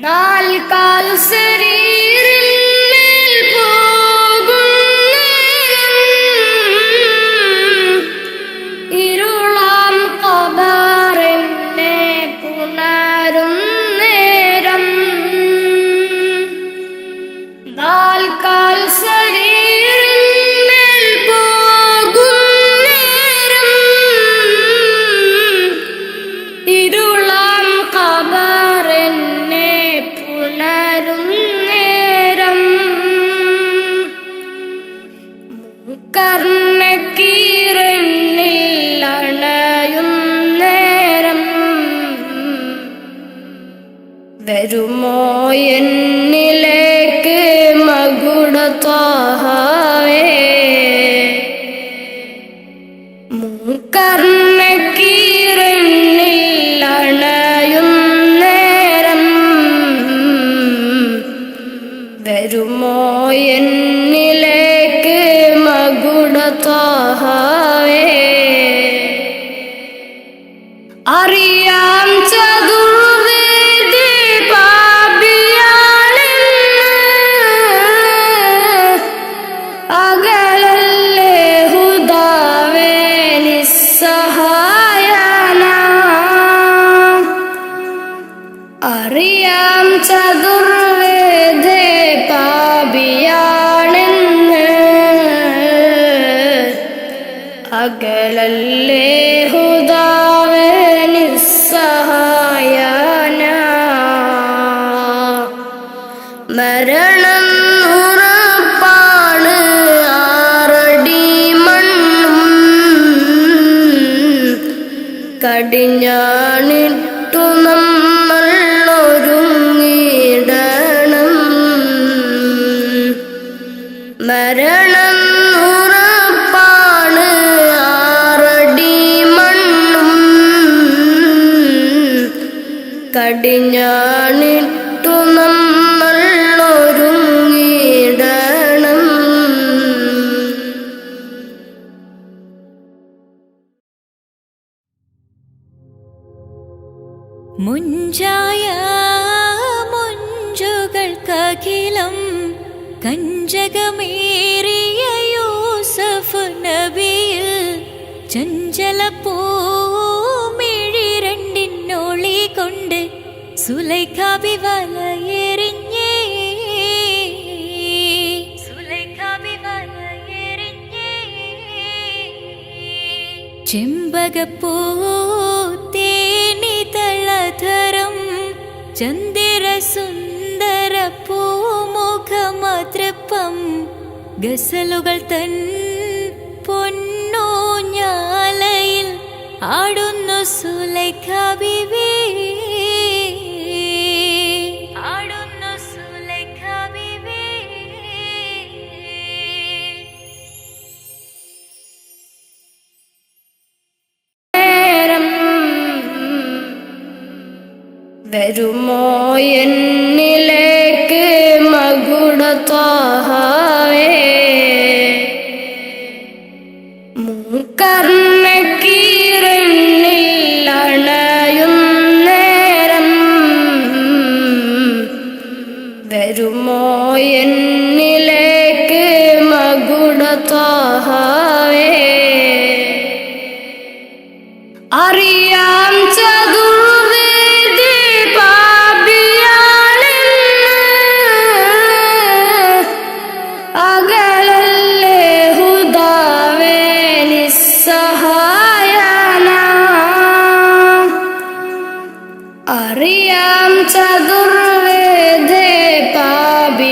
നാൽക്കാൽ ശരീരിന്മേൽ പോകുന്നേരം ഇരുളാം ഖബറിനെ പുണരും നേരം നാൽക്കാൽ ശരീരിന്മേൽ പോകുന്നേരം ഇരുളാം ഖബറിനെ പുണരും നേരം കർണക്കീറന്നിൽ അണയും നേരം വരുമോ എന്നിലേക്ക് മകുടത്വാഹവേ കർണക്കീറന്നിൽ അണയും നേരം വരുമോ എന്നിലേക്ക് മകുടത്വാഹവേ അറിയാം ചതുർവേദി പാപിയാണെന്ന് അകലല്ലേ ഹുദാവേ നിസ്സഹായ അകലല്ലേ ഹുദാവേ നിസ്സഹായന. മരണം ഉറപ്പാണ് ആറടി മണ്ണും കടിഞ്ഞാണിട്ടു നമ്മൾ ഒരുങ്ങിടണം. മരണം ഉറപ്പാണ് ആറടി മണ്ണും കടിഞ്ഞാണിട്ടു നമ്മൾ ഒരുങ്ങിടണം. മുഞ്ചായ മുഞ്ചുകൾക്കഖിലം കഞ്ചകമേറിയ യൂസഫ് നബിയിൽ ചഞ്ചല പൂമിഴി രണ്ടിനൊളി കൊണ്ട് സുലൈഖ ബി വലയെറിഞ്ഞേ. ചെമ്പകപ്പൂ തേനിതളധരം ചന്ദിര സുന്ദര പൂമുഖമതൃപ്പം ഗസലുകൾ തൻ പൊന്നൂഞ്ഞാലയിൽ ആടുന്നു സുലൈഖ ബീവി. വരുമോ എന്നിലേക്ക് മകുട ത്വഹാവേ. മൂക്കർണക്കീരണിൽ അണയും നേരം വരുമോ എന്നിലേക്ക് മകുട ത്വഹാവേ. അറിയാം ചതുർവേദി പാപിയാണെന്ന് അകലല്ലേ ഹുദാവേ നിസ്സഹായന. അറിയാം ചതുർവേദി പാപിയാണെന്ന്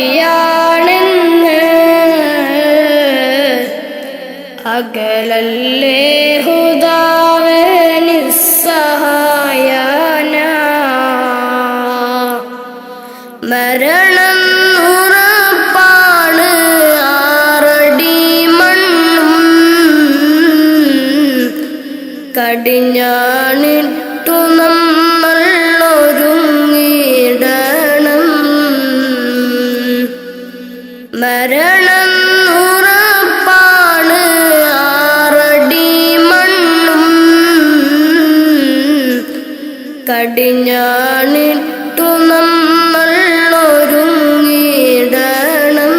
അകലല്ലേ ഹുദാവേ നിസ്സഹായന. മരണം ഉറപ്പാണ് ആറടി മണ്ണും കടിഞ്ഞാണിട്ടു നമ്മൾ ഒരുങ്ങിടണം. മരണം ഉറപ്പാണ് ആറടി മണ്ണും കടിഞ്ഞാണിട്ടു നമ്മൾ ഒരുങ്ങിടണം.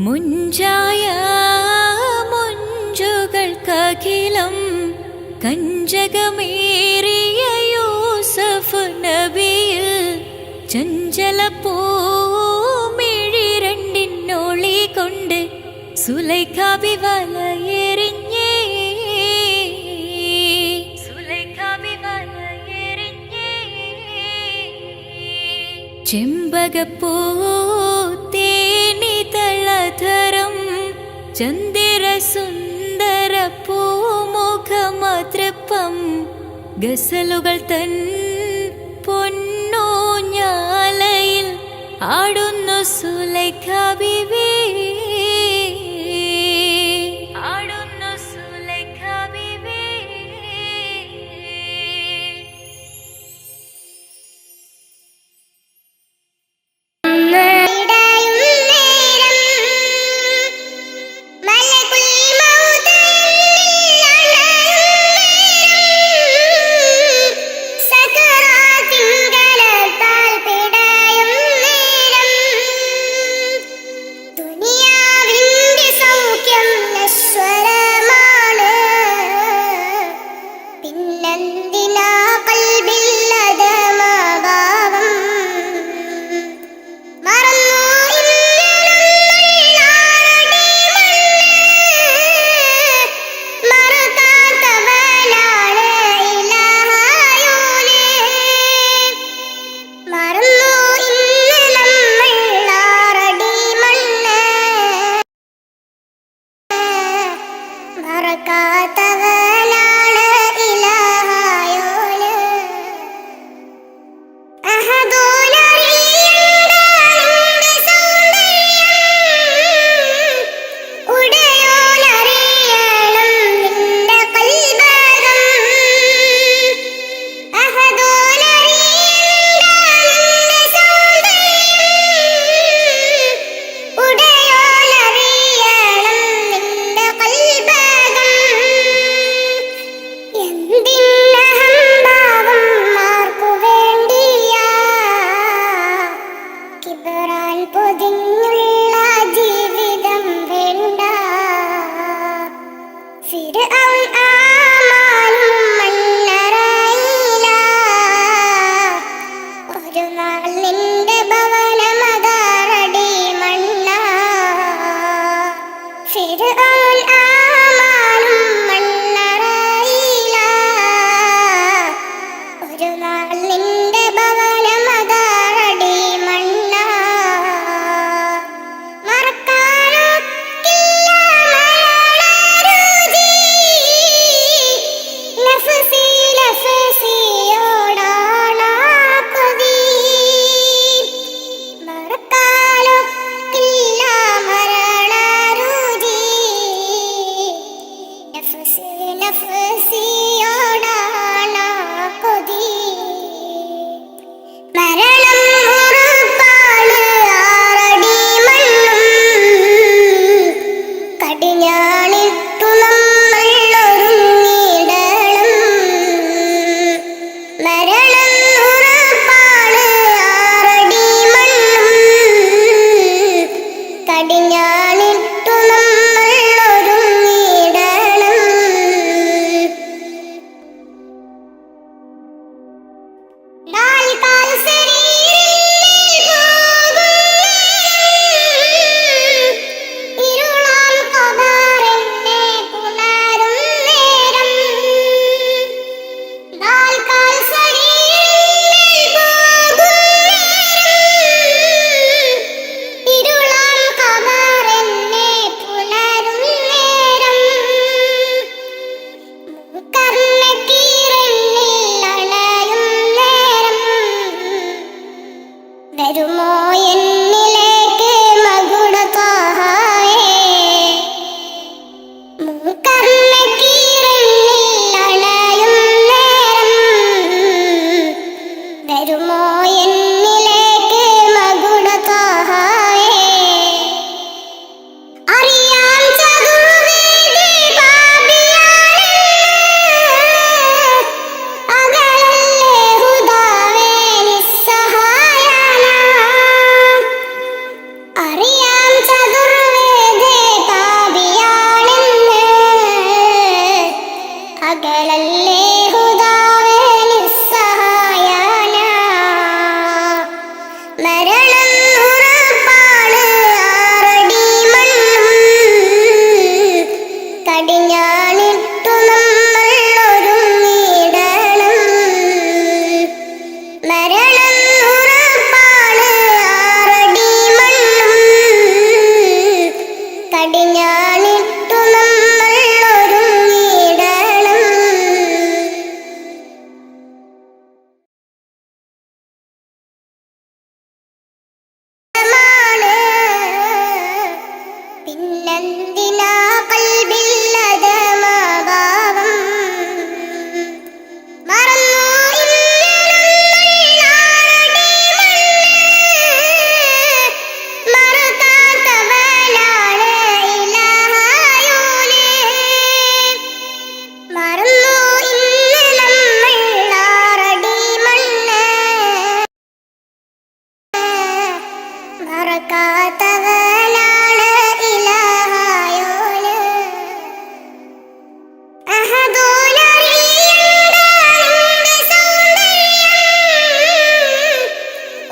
മുഞ്ചായ മുഞ്ചുകൾക്കഖിലം കഞ്ചകമേറിയ യൂസഫ് നബിയിൽ ചഞ്ചല പൂമിഴി രണ്ടിനൊളി കൊണ്ട് സുലൈഖ ബി വലയെറിഞ്ഞേ. ചെമ്പകപ്പൂ തേനിതളധരം ചന്ദിര സുന്ദര പൂമുഖമതൃപ്പം ഗസലുകൾ തൻ പൊന്നൂഞ്ഞാലയിൽ ആടുന്നു സുലൈഖ ബീവി. വരുമോ എന്നിലേക്ക് മകുടത്താഹേ മൂക്കർമ്മക്കീരന്നിൽ അണയും നേരം വരുമോ എന്നിലേക്ക് മകുടത്താഹേ അറിയാം ചതുർവേദി പാപിയാണെന്ന് അകലല്ലേ ഹുദാവേ നിസ്സഹായന അറിയാം ചതുർവേദി പാപിയാണെന്ന് അകലല്ലേ ഹുദാവേ നിസ്സഹായന മരണം ഉറപ്പാണ് ആറടി മണ്ണും കടിഞ്ഞാണിട്ടു നമ്മൾ ഒരുങ്ങിയിടണം മരണം ഉറപ്പാണ് ആറടി മണ്ണും കടിഞ്ഞാണിട്ടു നമ്മൾ ഒരുങ്ങിയിടണം പിന്നെന്തിനാ കൽബില്ലതമാഭാവം മറന്നു മറക്കാത്തവനാണ് ഇലാഹായൂലേ മറന്നു ഇന്ന് നമ്മൾ ആറടി മണ്ണ് മറക്കാത്തവനാണ് ഇലാഹായോന് അഹദൂനറിയണ്ട നിന്റെ സൗന്ദര്യം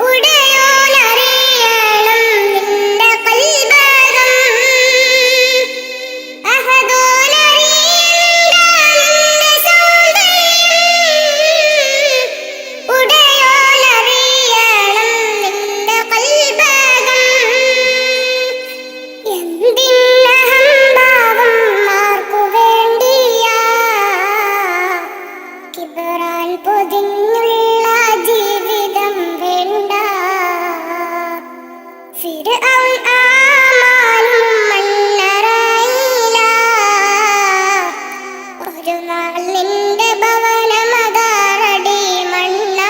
ഉടയോനറിയണം നിന്റെ കൽബകം അഹദൂനറിയണ്ട നിന്റെ സൗന്ദര്യം ഉടയോനറിയണം നിന്റെ കൽബകം എന്തിനഹംഭാവം ആർക്കു വേണ്ടിയാ കിബറാൻ പൊതിഞ്ഞുള്ള ജീവിതം വേണ്ട ഫിർഔൻ ആമാനും മണ്ണറയില ഒരു നാൾ നിന്റെ ഭവനമതാറടി മണ്ണ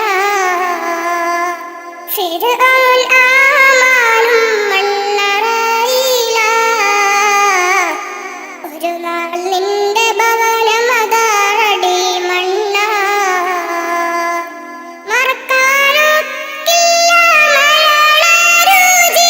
ഫിർഔൻ ആമാനും മണ്ണറയില ഒരു നാൾ നിന്റെ ഭവനമതാറടി മണ്ണ മറക്കാനൊക്കില്ല മരണരുചി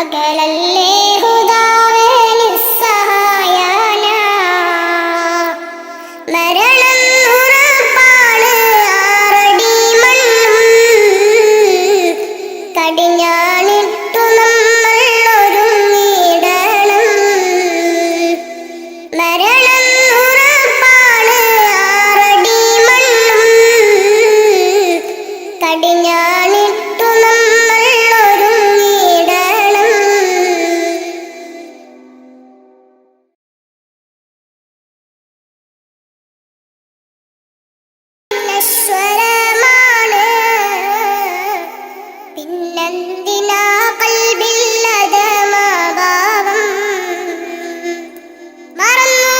പകലല്ലേ ഹുദാവേ നിസ്സഹായന മരണം ഉറപ്പാണ് ആറടി മണ്ണും കടിഞ്ഞാണിട്ടു നമ്മൾ ഒരുങ്ങിടണം മരണം ഉറപ്പാണ് ആറടി മണ്ണും കടിഞ്ഞാണിട്ടു നമ്മൾ ഒരുങ്ങിടണം നശ്വരമാണ് പിന്നെന്തിനാ കൽബില്ലതമഭാവം മറന്നു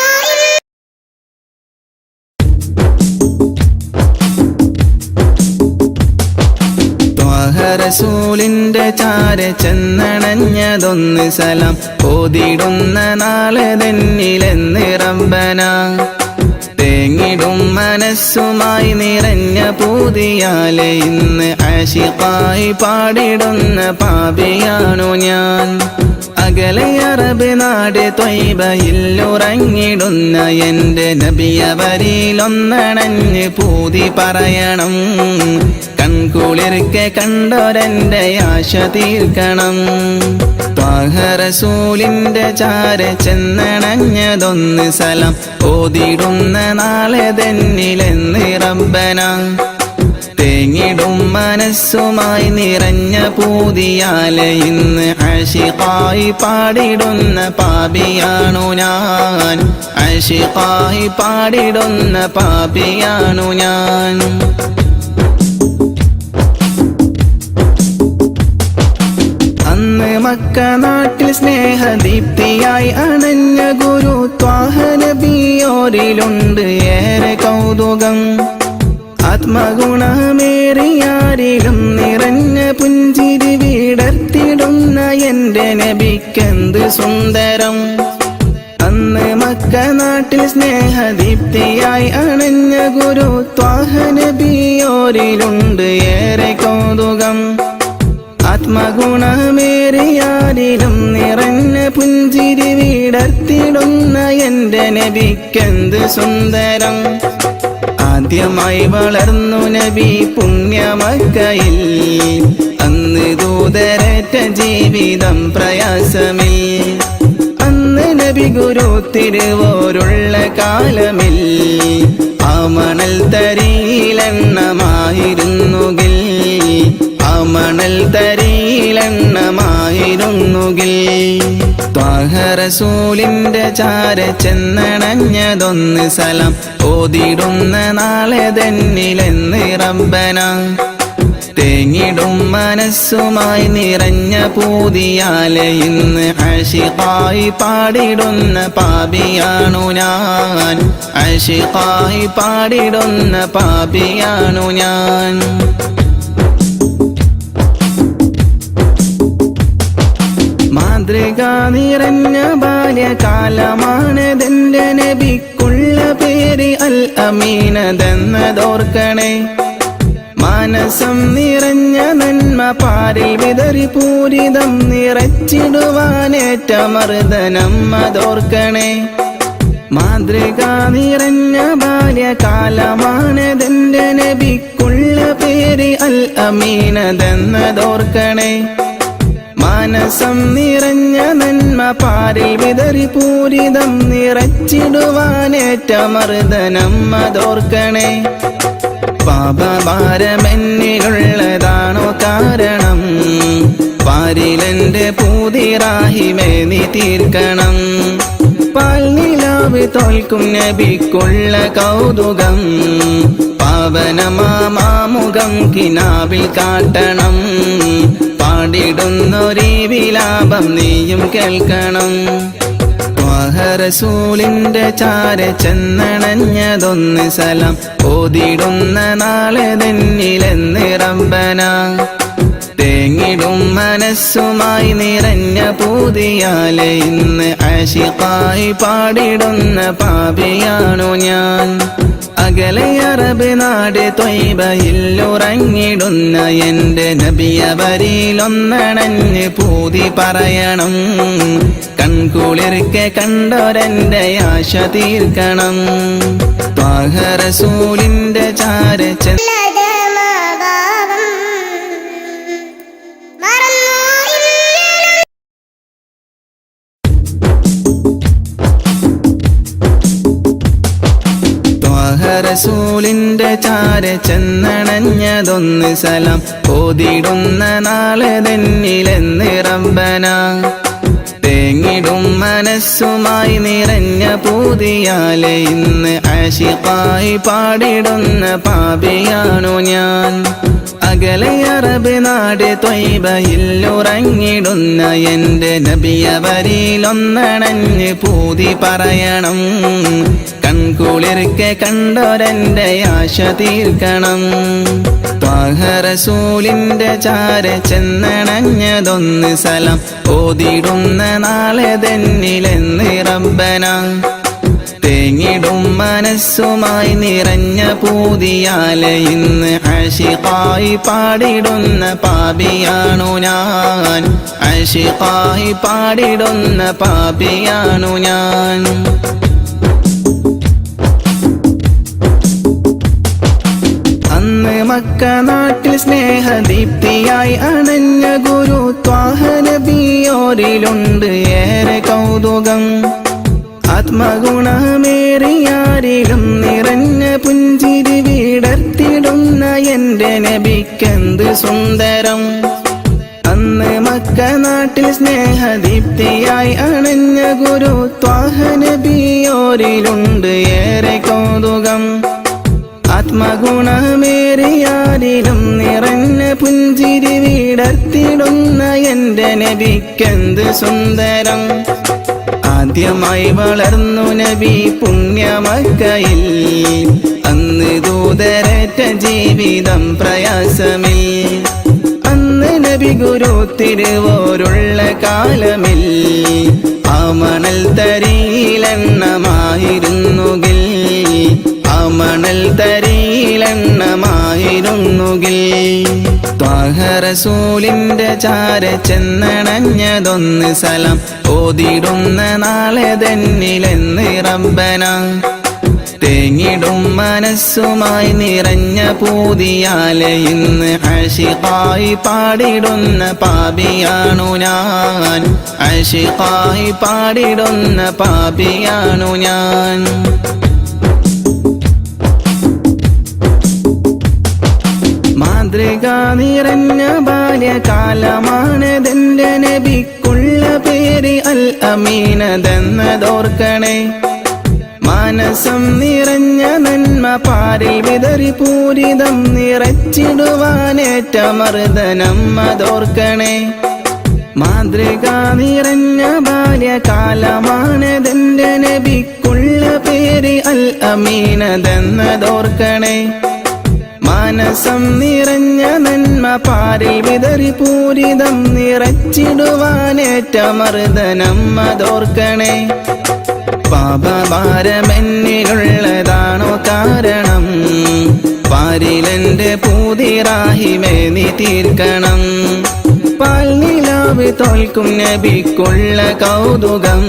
റസൂലിന്റെ ചാര ചെന്നണഞ്ഞതൊന്ന് സലാം ഓതിടുന്ന നാളെ തന്നിലെന്ന് റബ്ബന തേങ്ങിടും മനസ്സുമായി നിറഞ്ഞ പൂതിയാലെ ഇന്ന് ആശിഖായി പാടിടുന്ന പാപിയാണു ഞാൻ അകലെ അറബ് നാട് ത്വയ്ബയിൽ ഉറങ്ങിടുന്ന എന്റെ നബിയവരിലൊന്നണഞ്ഞ് പൂതി പറയണം കൺകുളിർക്കെ കണ്ടോരെന്റെ ആശ തീർക്കണം ത്വാഹ റസൂലിന്റെ ചാര ചെന്നണഞ്ഞതൊന്ന് സലാം ഓതിടുന്ന നാളെ തന്നിലെന്ന് റബ്ബന തേങ്ങിടും മനസ്സുമായി നിറഞ്ഞ പൂതിയാലെ ഇന്ന് ആശിഖായി പാടിടുന്ന പാപിയാണു ഞാൻ ആശിഖായി പാടിടുന്ന പാപിയാണു ഞാൻ അന്ന് മക്ക നാട്ടിൽ സ്നേഹദീപ്തിയായി അണഞ്ഞ ഗുരു ത്വാഹ നബിയോരിലുണ്ട് ഏറെ കൗതുകം ആത്മഗുണമേറിയാരിലും നിറഞ്ഞ പുഞ്ചിരി വിടർത്തിടുന്ന എന്റെ നബിക്കെന്ത് സുന്ദരം അന്ന് മക്ക നാട്ടിൽ സ്നേഹദീപ്തിയായി അണഞ്ഞ ഗുരു ത്വാഹ നബിയോരിലുണ്ട് ഏറെ കൗതുകം ആത്മഗുണമേറിയാരിലും നിറഞ്ഞ പുഞ്ചിരി വിടർത്തിടുന്ന എന്റെ നബിക്കെന്ത് സുന്ദരം ആദ്യമായി വളർന്നു നബി പുണ്യമക്കയിൽ അന്ന് ദൂതരറ്റ ജീവിതം പ്രയാസമിൽ അന്ന് നബി ഗുരു തിരുവോരുള്ള കാലമിൽ ആ മണൽ തരിയിലെണ്ണമായിരുന്നുകിൽ ആ മണൽ തരിയിലെണ്ണമായിരുന്നുകിൽ ത്വാഹ റസൂലിന്റെ ചാര ചെന്നണഞ്ഞതൊന്ന് സലാം ഓതിടുന്ന നാളെ തന്നിലെന്ന് റബ്ബന തേങ്ങിടും മനസ്സുമായി നിറഞ്ഞ പൂതിയാലെ ഇന്ന് ആശിഖായി പാടിടുന്ന പാപിയാണു ഞാൻ ആശിഖായി പാടിടുന്ന പാപിയാണു ഞാൻ മാതൃക നിറഞ്ഞ ബാല്യകാലമാണതെന്റെ നബിക്കുള്ള പേര് അൽ അമീനതെന്നതോർക്കണേ മാനസം നിറഞ്ഞ നന്മ പാരിൽ വിതറി പൂരിതം നിറച്ചിടുവാനേറ്റ മർദ്ദനം അതോർക്കണേ മാതൃക നിറഞ്ഞ ബാല്യകാലമാണതെന്റെ നബിക്കുള്ള പേര് അൽ അമീനതെന്നതോർക്കണേ മാനസം നിറഞ്ഞ നന്മ പാരിൽ വിതറി പൂരിതം നിറച്ചിടുവാനേറ്റ മർദ്ദനം അതോർക്കണേ പാപഭാരമെന്നിലുള്ളതാണോ കാരണം പാരിലെന്റെ പൂതിറാഹിമേ നീ തീർക്കണം പാൽനിലാവ് തോൽക്കും നബിക്കുള്ള കൗതുകം പാവനമാമുഖം കിനാവിൽ കാട്ടണം പാടിടുന്നൊരീ വിലാപം നീയും കേൾക്കണം ത്വാഹ റസൂലിന്റെ ചാര ചെന്നണഞ്ഞതൊന്ന് സലാം ഓതിടുന്ന നാളെ തന്നിലെന്ന് റബ്ബന തേങ്ങിടും മനസ്സുമായി നിറഞ്ഞ പൂതിയാലെ ഇന്ന് ആശിഖായി പാടിടുന്ന പാപിയാണു ഞാൻ അകലെ അറബ് നാട് ത്വയ്ബയിലുറങ്ങിടുന്ന എന്റെ നബിയവരിലൊന്നണഞ്ഞ് പൂതി പറയണം. കൺകുളിർക്കെ കണ്ടൊരെന്റെ ആശ തീർക്കണം. ത്വാഹ റസൂലിന്റെ ചാര ലതമാഭാവം മറന്നു ഇല്ലലും ത്വാഹ റസൂലിന്റെ ചാര ചെന്നണഞ്ഞതൊന്ന് സലാം ഓതിടുന്ന നാളെ തന്നിലെന്ന് റബ്ബന. തേങ്ങിടും മനസ്സുമായി നിറഞ്ഞ പൂതിയാലെ ഇന്ന് ആശിഖായി പാടിടുന്ന പാപിയാണു ഞാൻ. അകലെ അറബ് നാട് ത്വയ്ബയിലുറങ്ങിടുന്ന എന്റെ നബിയവരിലൊന്നണഞ്ഞ് പൂതി പറയണം. കൺകുളിർക്കെ കണ്ടൊരെന്റെ ആശ തീർക്കണം. ത്വാഹ റസൂലിന്റെ ചാര ചെന്നണഞ്ഞതൊന്ന് സലാം ഓതിടുന്ന നാളെ തന്നിലെന്ന് റബ്ബന. തേങ്ങിടും മനസ്സുമായി നിറഞ്ഞ പൂതിയാലെ ഇന്ന് ആശിഖായി പാടിടുന്ന പാപിയാണു ഞാൻ. ആശിഖായി പാടിടുന്ന പാപിയാണു ഞാൻ. അന്ന് മക്ക നാട്ടിൽ സ്നേഹദീപ്തിയായി അണഞ്ഞ ഗുരു ത്വാഹ നബിയോരിലുണ്ട് ഏറെ കൗതുകം. ആത്മഗുണമേറിയാരിലും നിറഞ്ഞ പുഞ്ചിരി വിടർത്തിടുന്ന എന്റെ നബിക്കെന്ത് സുന്ദരം. അന്ന് മക്ക നാട്ടിൽ സ്നേഹദീപ്തിയായി അണഞ്ഞ ഗുരു ത്വാഹ നബിയോരിലുണ്ട് ഏറെ കൗതുകം. ആത്മഗുണമേറിയാരിലും നിറഞ്ഞ പുഞ്ചിരി വിടർത്തിടുന്ന എന്റെ നബിക്കെന്ത് സുന്ദരം. ആദ്യമായി വളർന്നു നബി പുണ്യമക്കയിൽ. അന്ന് ദൂതരറ്റ ജീവിതം പ്രയാസമിൽ. അന്ന് നബി ഗുരു തിരുവോരുള്ള കാലമിൽ. ആ മണൽ തരിയിലെണ്ണമായിരുന്നുകിൽ. ആ മണൽ തരിയിലെണ്ണമായിരുന്നുകിൽ. ത്വാഹ റസൂലിന്റെ ചാര ചെന്നണഞ്ഞതൊന്ന് സലാം ഓതിടുന്ന നാളെ തന്നിലെന്ന് റബ്ബന. തേങ്ങിടും മനസ്സുമായി നിറഞ്ഞ പൂതിയാലെ ഇന്ന് ആശിഖായി പാടിടുന്ന പാപിയാണു ഞാൻ. ആശിഖായി പാടിടുന്ന പാപിയാണു ഞാൻ. മാതൃക നിറഞ്ഞ ബാല്യകാലമാണതെന്റെ നബിക്കുള്ള പേര് അൽ അമീനതെന്നതോർക്കണേ. മാനസം നിറഞ്ഞ നന്മ പാരിൽ വിതറി പൂരിതം നിറച്ചിടുവാനേറ്റ മർദ്ദനം അതോർക്കണേ. മാതൃക നിറഞ്ഞ ബാല്യകാലമാണതെന്റെ നബിക്കുള്ള പേര് അൽ അമീനതെന്നതോർക്കണേ. മാനസം നിറഞ്ഞ നന്മ പാരിൽ വിതറി പൂരിതം നിറച്ചിടുവാനേറ്റ മർദ്ദനം അതോർക്കണേ. പാപഭാരമെന്നിലുള്ളതാണോ കാരണം? പാരിലെന്റെ പൂതിറാഹിമേ നീ തീർക്കണം. പാൽ നിലാവ് തോൽക്കും നബിക്കുള്ള കൗതുകം.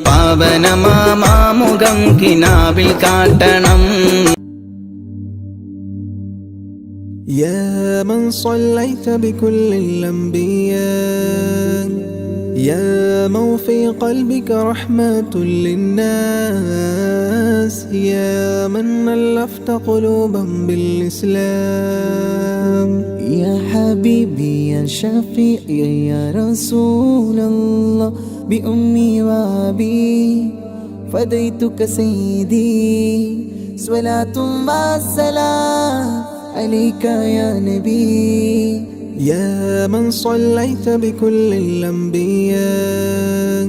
പാവനമാമുഖം കിനാവിൽ കാട്ടണം. يا من صليت بكل الأنبياء يا من في قلبك رحمة للناس يا من ألفت قلوبا بالإسلام يا حبيبي يا شفيعي يا رسول الله بأمي وأبي فديتك سيدي صلاة والسلام عليك يا نبي يا من صليت بكل الأنبياء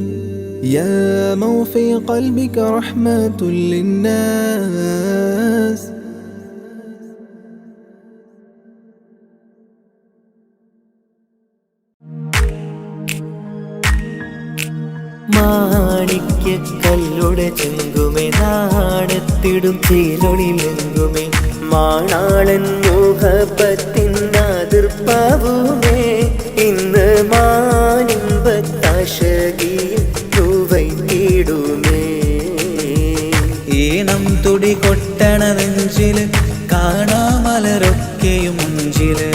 يا من في قلبك رحمة للناس ما മാണിക്യക്കല്ലുടെ ചെങ്കുമേ നാണത്തിടും ചേലൊളിലെങ്കുമേ മാണാളൻ മുഹബത്തിൻ അതിർപ്പാവുമേ ഇന്ന് മാനിമ്പത്താശകിയും തൂവൈത്തിടുമേ ഈണം തുടി കൊട്ടണ നെഞ്ചില് കാണാമലരൊക്കെയും മുഞ്ചില്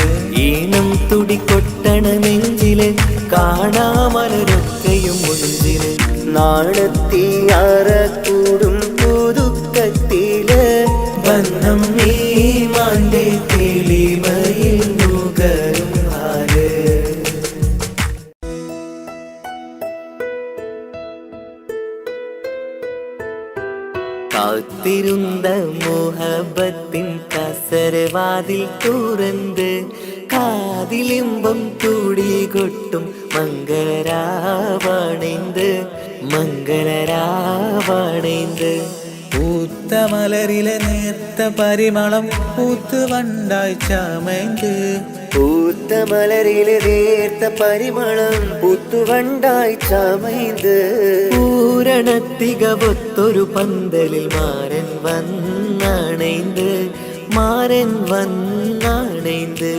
ഈണം തുടികൊട്ടണ നെഞ്ചില് കാണാമലരൊക്കെയും മുഞ്ചില് നാണത്തിയാറ കൂടും പുതുക്കത്തില് ബന്ധം ഈമാന്റെ തെളിമയിൽ നുകരും ഹാല് കാത്തിരുന്ന മോഹബത്തിൻ കസരവാതിൽ തുറന്ന് കാതിലിമ്പം തുടികൊട്ടും മംഗളരാവണൈന്ത് മംഗളരാവണൈന്ത് പൂത്ത മലരിലെ നേർത്ത പരിമളം പൂത്ത് വണ്ടായി ചമൈന്ത് പൂത്ത മലരിലെ നേർത്ത പരിമളം പൂത്തുവണ്ടായി ചമൈന്ത് പൂരണത്തികവൊത്തൊരു പന്തലിൽ മാരൻ വന്നണൈന്ത് മാരൻ വന്നണൈന്ത്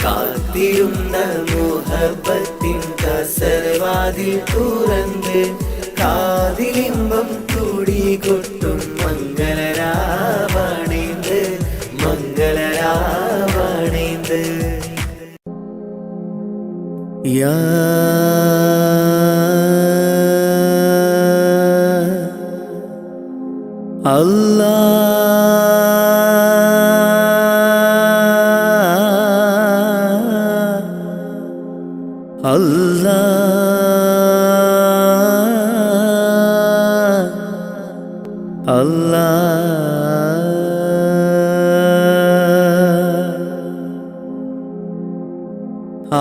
കാത്തിരുന്ന മുഹബത്തിൻ കസരവാതിൽ തുറന്ന് കാതിലിമ്പം തുടികൊട്ടും മംഗളരാവണൈന്ത് മംഗളരാവണൈന്ത് യാ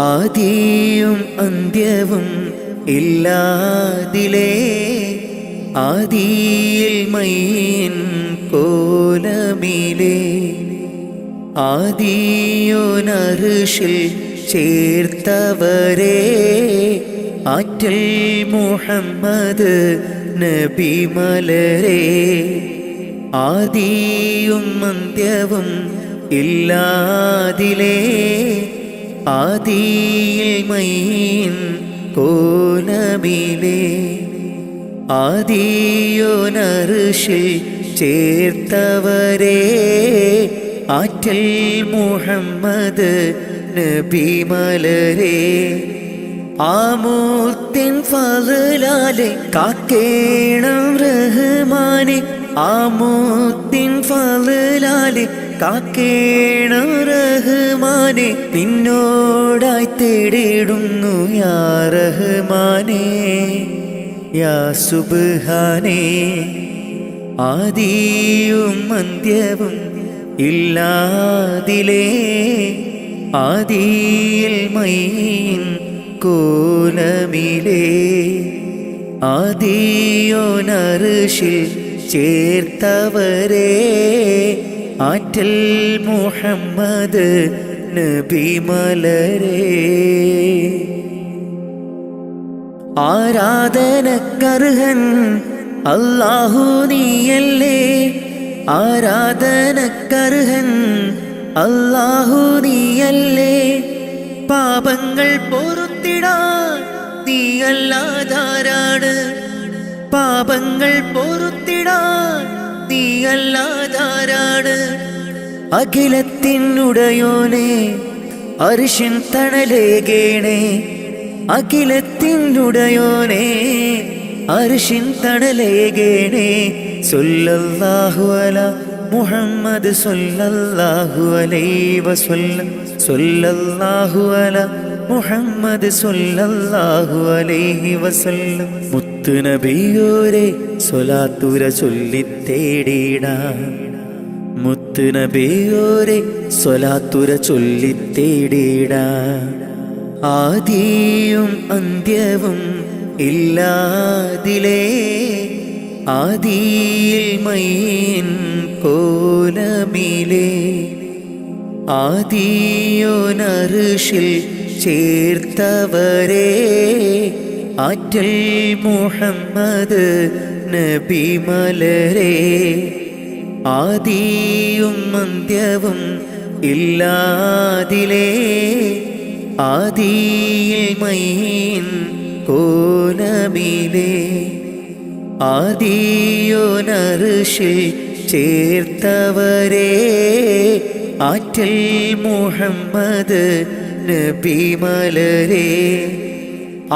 ആദിയും അന്ത്യവും ഇല്ലാതിലേ ആദിയിൽ മൈൻ കോലമിലേ ആദിയോനർഷിൽ ചേർത്തവരെ ആറ്റൽ മുഹമ്മദ് നബി മലരെ ആദിയും അന്ത്യവും ഇല്ലാതിലേ ആദിയിൽ മൈൻ കോലമിലേ ആദിയോനർഷിൽ ചേർത്തവരെ ആറ്റൽ മുഹമ്മദ് നബി മലരെ ആമൂത്തിൻ ഫളലാലെ കാക്കേണം റഹ്മാനെ ആമൂത്തിൻ ഫളലാലെ കാക്കേണം റഹ്മാനെ നിന്നോടായി തേടിടുന്നു യാ റഹ്മാനെ യാ സുബ്ഹാനേ ആദിയും അന്ത്യവും ഇല്ലാതിലേ ആദിയിൽ മൈൻ കോലമിലേ ആദിയോനർഷിൽ ചേർത്തവരെ ആറ്റൽ മുഹമ്മദ് നബി മലരെ ആരാധനക്കർഹൻ അല്ലാഹു നീയല്ലേ ആരാധനക്കർഹൻ അല്ലാഹു നീയല്ലേ പാപങ്ങൾ പൊറുത്തിടാൻ നീയല്ലാതാരാണ് പാപങ്ങൾ പൊറുത്തിടാൻ നീയല്ലാതാരാണ് അഖിലത്തിനുടയോനെ അർശിൻ തണലേകേണേ അഖിലത്തിനുടയോനെ അർശിൻ തണലേകേണേ സല്ലല്ലാഹു അലാ മുഹമ്മദ് സല്ലല്ലാഹു അലൈഹി വസല്ലം സല്ലല്ലാഹു അലാ മുഹമ്മദ് സല്ലല്ലാഹു അലൈഹി വസല്ലം മുത്ത് നബിയോരെ സ്വലാത്തുര ചൊല്ലിത്തേടിടാം മുത്ത് നബിയോരെ സ്വലാത്തുര ചൊല്ലിത്തേടിടാം ആദിയും അന്ത്യവും ഇല്ലാതിലേ ആദിയിൽ മൈൻ കോലമിലേ ആദിയോനർഷിൽ ചേർത്തവരെ ആറ്റൽ മുഹമ്മദ് നബി മലരേ ആദിയും അന്ത്യവും ഇല്ലാതിലേ ആദിയിൽ മൈൻ കോലമിലേ ആദിയോനർഷിൽ ചേർത്തവരേ ആറ്റൽ മുഹമ്മദ് നബി മലരേ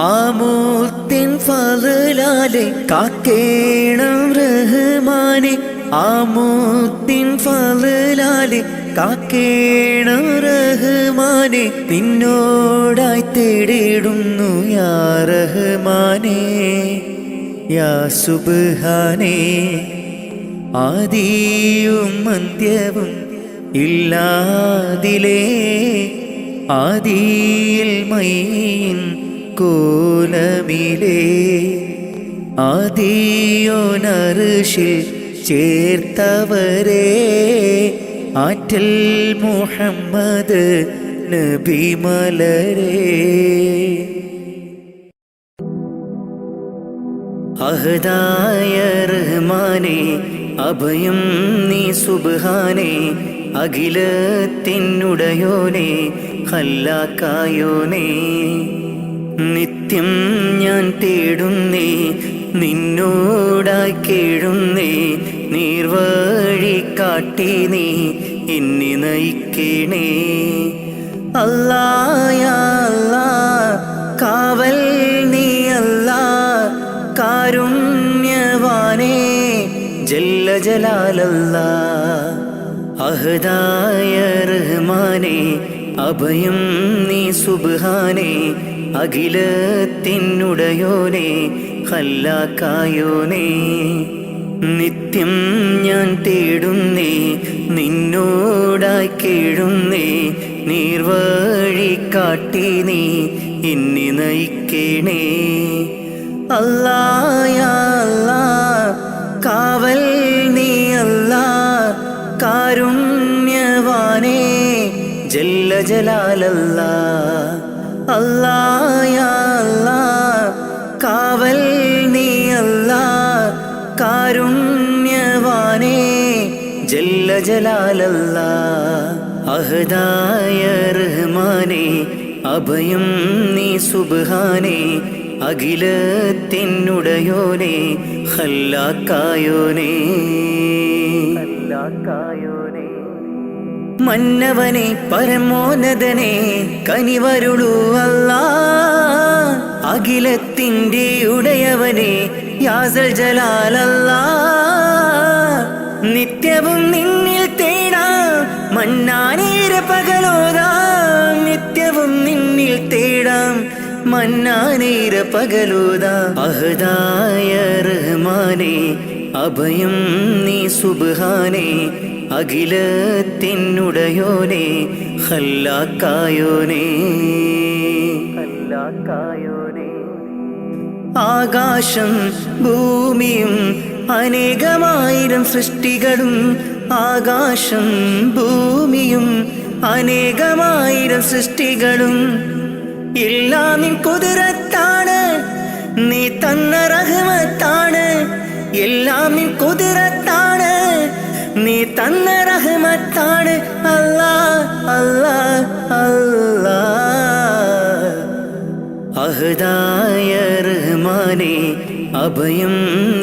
ആമൂത്തിൻ ഫളലാലെ കാക്കേണം റഹ്മാനെ ആമൂത്തിൻ ഫളലാലെ കാക്കേണം റഹ്മാനെ നിന്നോടായി തേടിടുന്നു യാ റഹ്മാനേ യാ സുബ്ഹാനേ ആദിയും അന്ത്യവും ഇല്ലാതിലേ ആദിയിൽ മൈൻ കോലമിലേ ആദിയോനർഷിൽ ചേർത്തവരേ ആറ്റൽ മുഹമ്മദ് നബി മലരേ അഹദായ റഹ്മാനേ അഭയം നീ സുബ്ഹാനേ അഖിലത്തിനുടയോനേ ഖല്ലാക്കായോനേ നിത്യം ഞാൻ തേടുന്നേ നിന്നോടായി കേഴുന്നേ നീർവഴി കാട്ടി നീ എന്നെ നയിക്കണേ അല്ലാ യാ അല്ലാ കാവൽ നീ അല്ലാ കാരുണ്യവാനേ ജല്ല ജലാലല്ലാ അഹദായ റഹ്മാനേ അഭയം നീ സുബ്ഹാനേ അഖിലത്തിനുടയോനേ ഖല്ലാക്കായോനേ നിത്യം ഞാൻ തേടുന്നേ നിന്നോടായി കേഴുന്നേ നീർവഴി കാട്ടി നീ എന്നെ നയിക്കണേ അല്ലാ യാ അല്ലാ കാവൽ നീ അല്ലാ കാരുണ്യവാനേ ജല്ല ജലാലല്ലാ അല്ലാ യാ അല്ലാ കാവൽ നീ അല്ലാ കാരുണ്യവാനേ ജല്ല ജലാലല്ലാ അഹദായ റഹ്മാനേ അഭയം നീ സുബ്ഹാനേ അഖിലത്തിനുടയോനേ ഖല്ലാക്കായോനേ മന്നവനെ പരമോന്നതനെ കനിവരുളൂ അല്ലാ അഖിലത്തിൻ്റെ ഉടയവനെ യാസൽ ജലാലല്ലാ നിത്യവും നിന്നിൽ തേടാം മന്നാനേര പകലോതാം നിത്യവും നിന്നിൽ തേടാം മന്നാനേര പകലോതാം അഹദായ റഹ്മാനേ അഭയം നീ സുബ്ഹാനേ അഖിലത്തിനുടയോനേ ഖല്ലാക്കായോനേ ആകാശം ഭൂമിയും അനേകമായിരം സൃഷ്ടികളും ആകാശം ഭൂമിയും അനേകമായിരം സൃഷ്ടികളും എല്ലാം നിൻ കുതിരത്താണ് നീ തന്ന റഹ്മത്താണ് എല്ലാം നിൻ കുതിരത്താണ് നീ തന്ന റഹ്മത്താണ് അല്ലാ അല്ലാ അല്ലാ അഹദായ റഹ്മാനേ അഭയം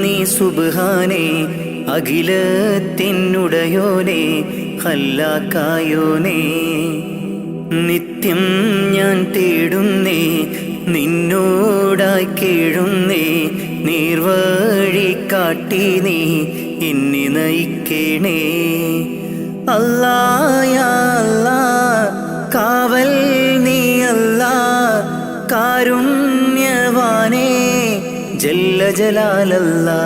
നീ സുബ്ഹാനേ അഖിലത്തിനുടയോനേ ഖല്ലാക്കായോനേ നിത്യം ഞാൻ തേടുന്നേ നിന്നോടായി കേഴുന്നേ നീർവഴി കാട്ടി നീ എന്നെ നയിക്കണേ അല്ലാ യാ അല്ലാ കാവൽ നീ അല്ലാ കാരുണ്യവാനേ ജല്ല ജലാലല്ലാ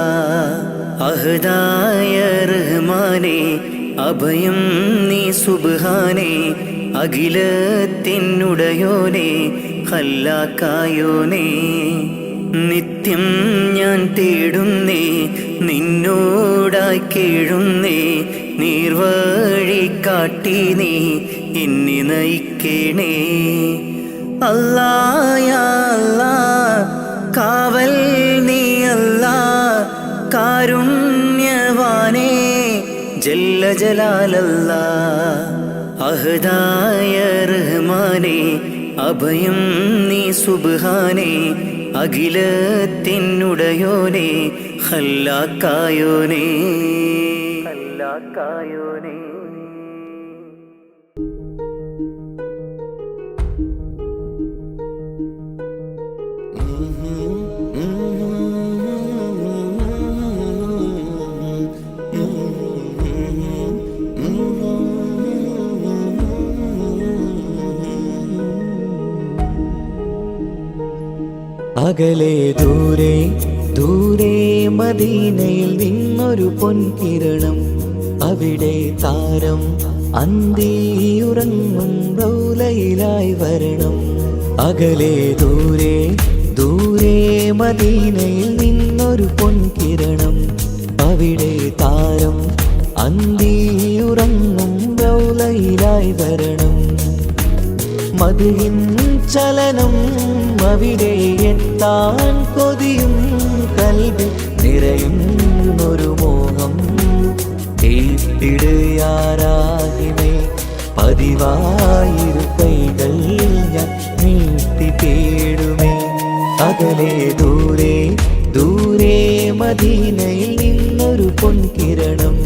അഹദായ റഹ്മാനേ അഭയം നീ സുബ്ഹാനേ അഖിലത്തിനുടയോനേ ഖല്ലാക്കായോനേ നിത്യം ഞാൻ തേടുന്നേ നിന്നോടായി കേഴുന്നേ നീർവഴി കാട്ടി നീ എന്നെ നയിക്കണേ അല്ലാ യാ അല്ലാ ജലാലല്ലാ അഹദായ റഹ്മാനേ അഭയം നീ സുബ്ഹാനേ അഖിലത്തിനുടയോനേ ഖല്ലാക്കായോനേ ഖല്ലാക്കായോനേ. അകലെ ദൂരെ ദൂരെ മദീനയിൽ നിന്നൊരു പൊൻകിരണം അവിടെ താരം അന്തിയുറങ്ങും റൗലയിലായി വരണം. അകലെ ദൂരെ ദൂരെ മദീനയിൽ നിന്നൊരു പൊൻകിരണം അവിടെ താരം അന്തിയുറങ്ങും റൗലയിലായി വരണം. മദിഹിൻ ചലനം അവിടെ എത്താൻ കൊതിയും കൽബിൽ നിറയുന്നൊരു മോഹം തീപ്പിടുയാരാഹിമേ പതിവായിരു കൈകൾ ഞാൻ നീട്ടി തേടുമേ. അകലെ ദൂരെ ദൂരെ മദീനയിൽ നിന്നൊരു പൊൻകിരണം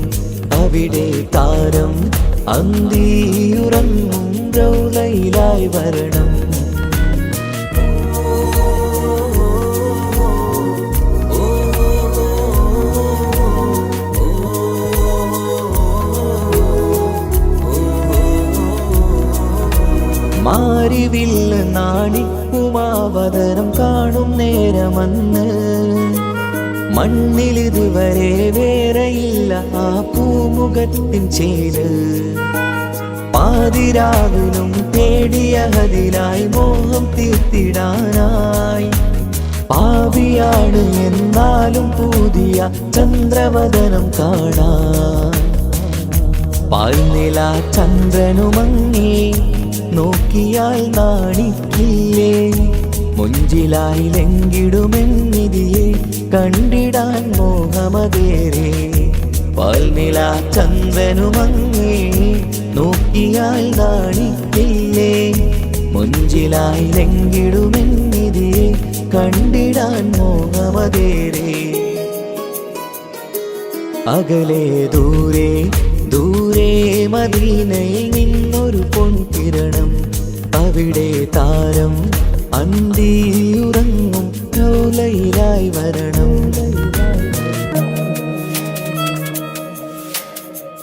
അവിടെ താരം അന്തിയുറങ്ങും റൗലയിലായി വരണം. മാരിവില്ല് നാണിക്കുമാവതരം കാണും നേരമന്ന് മണ്ണിലിതുവരെ വേറെയില്ല ആ പൂമുഖത്തിൻ ചേര്. പാതിരാവിലും തേടിയ ഹദിലായി മോഹം തീർത്തിടാനായി പാപിയാണ് എന്നാലും പുതിയ ചന്ദ്രവദനം കാണാൻ. പാൽനില ചന്ദ്രനുമങ്ങി നോക്കിയാൽ നാണിക്കില്ലേ മുഞ്ചിലായി ലംഘിടുമെന്നിതിയെ കണ്ടിടാൻ മോഹമതേറെ. പാൽനില ചന്ദ്രനുമങ്ങി നോക്കിയാൽ നാണിക്കില്ലേ മുഞ്ചിലായി ലംഘിടുമെന്നിതിയെ കണ്ടിടാൻ മോഹമതേറെ. അകലെ ദൂരെ ദൂരെ മദീനയിൽ നിന്നൊരു പൊൻകിരണം അവിടെ താരം അന്തിയുറങ്ങും റൗലയിലായി വരണം.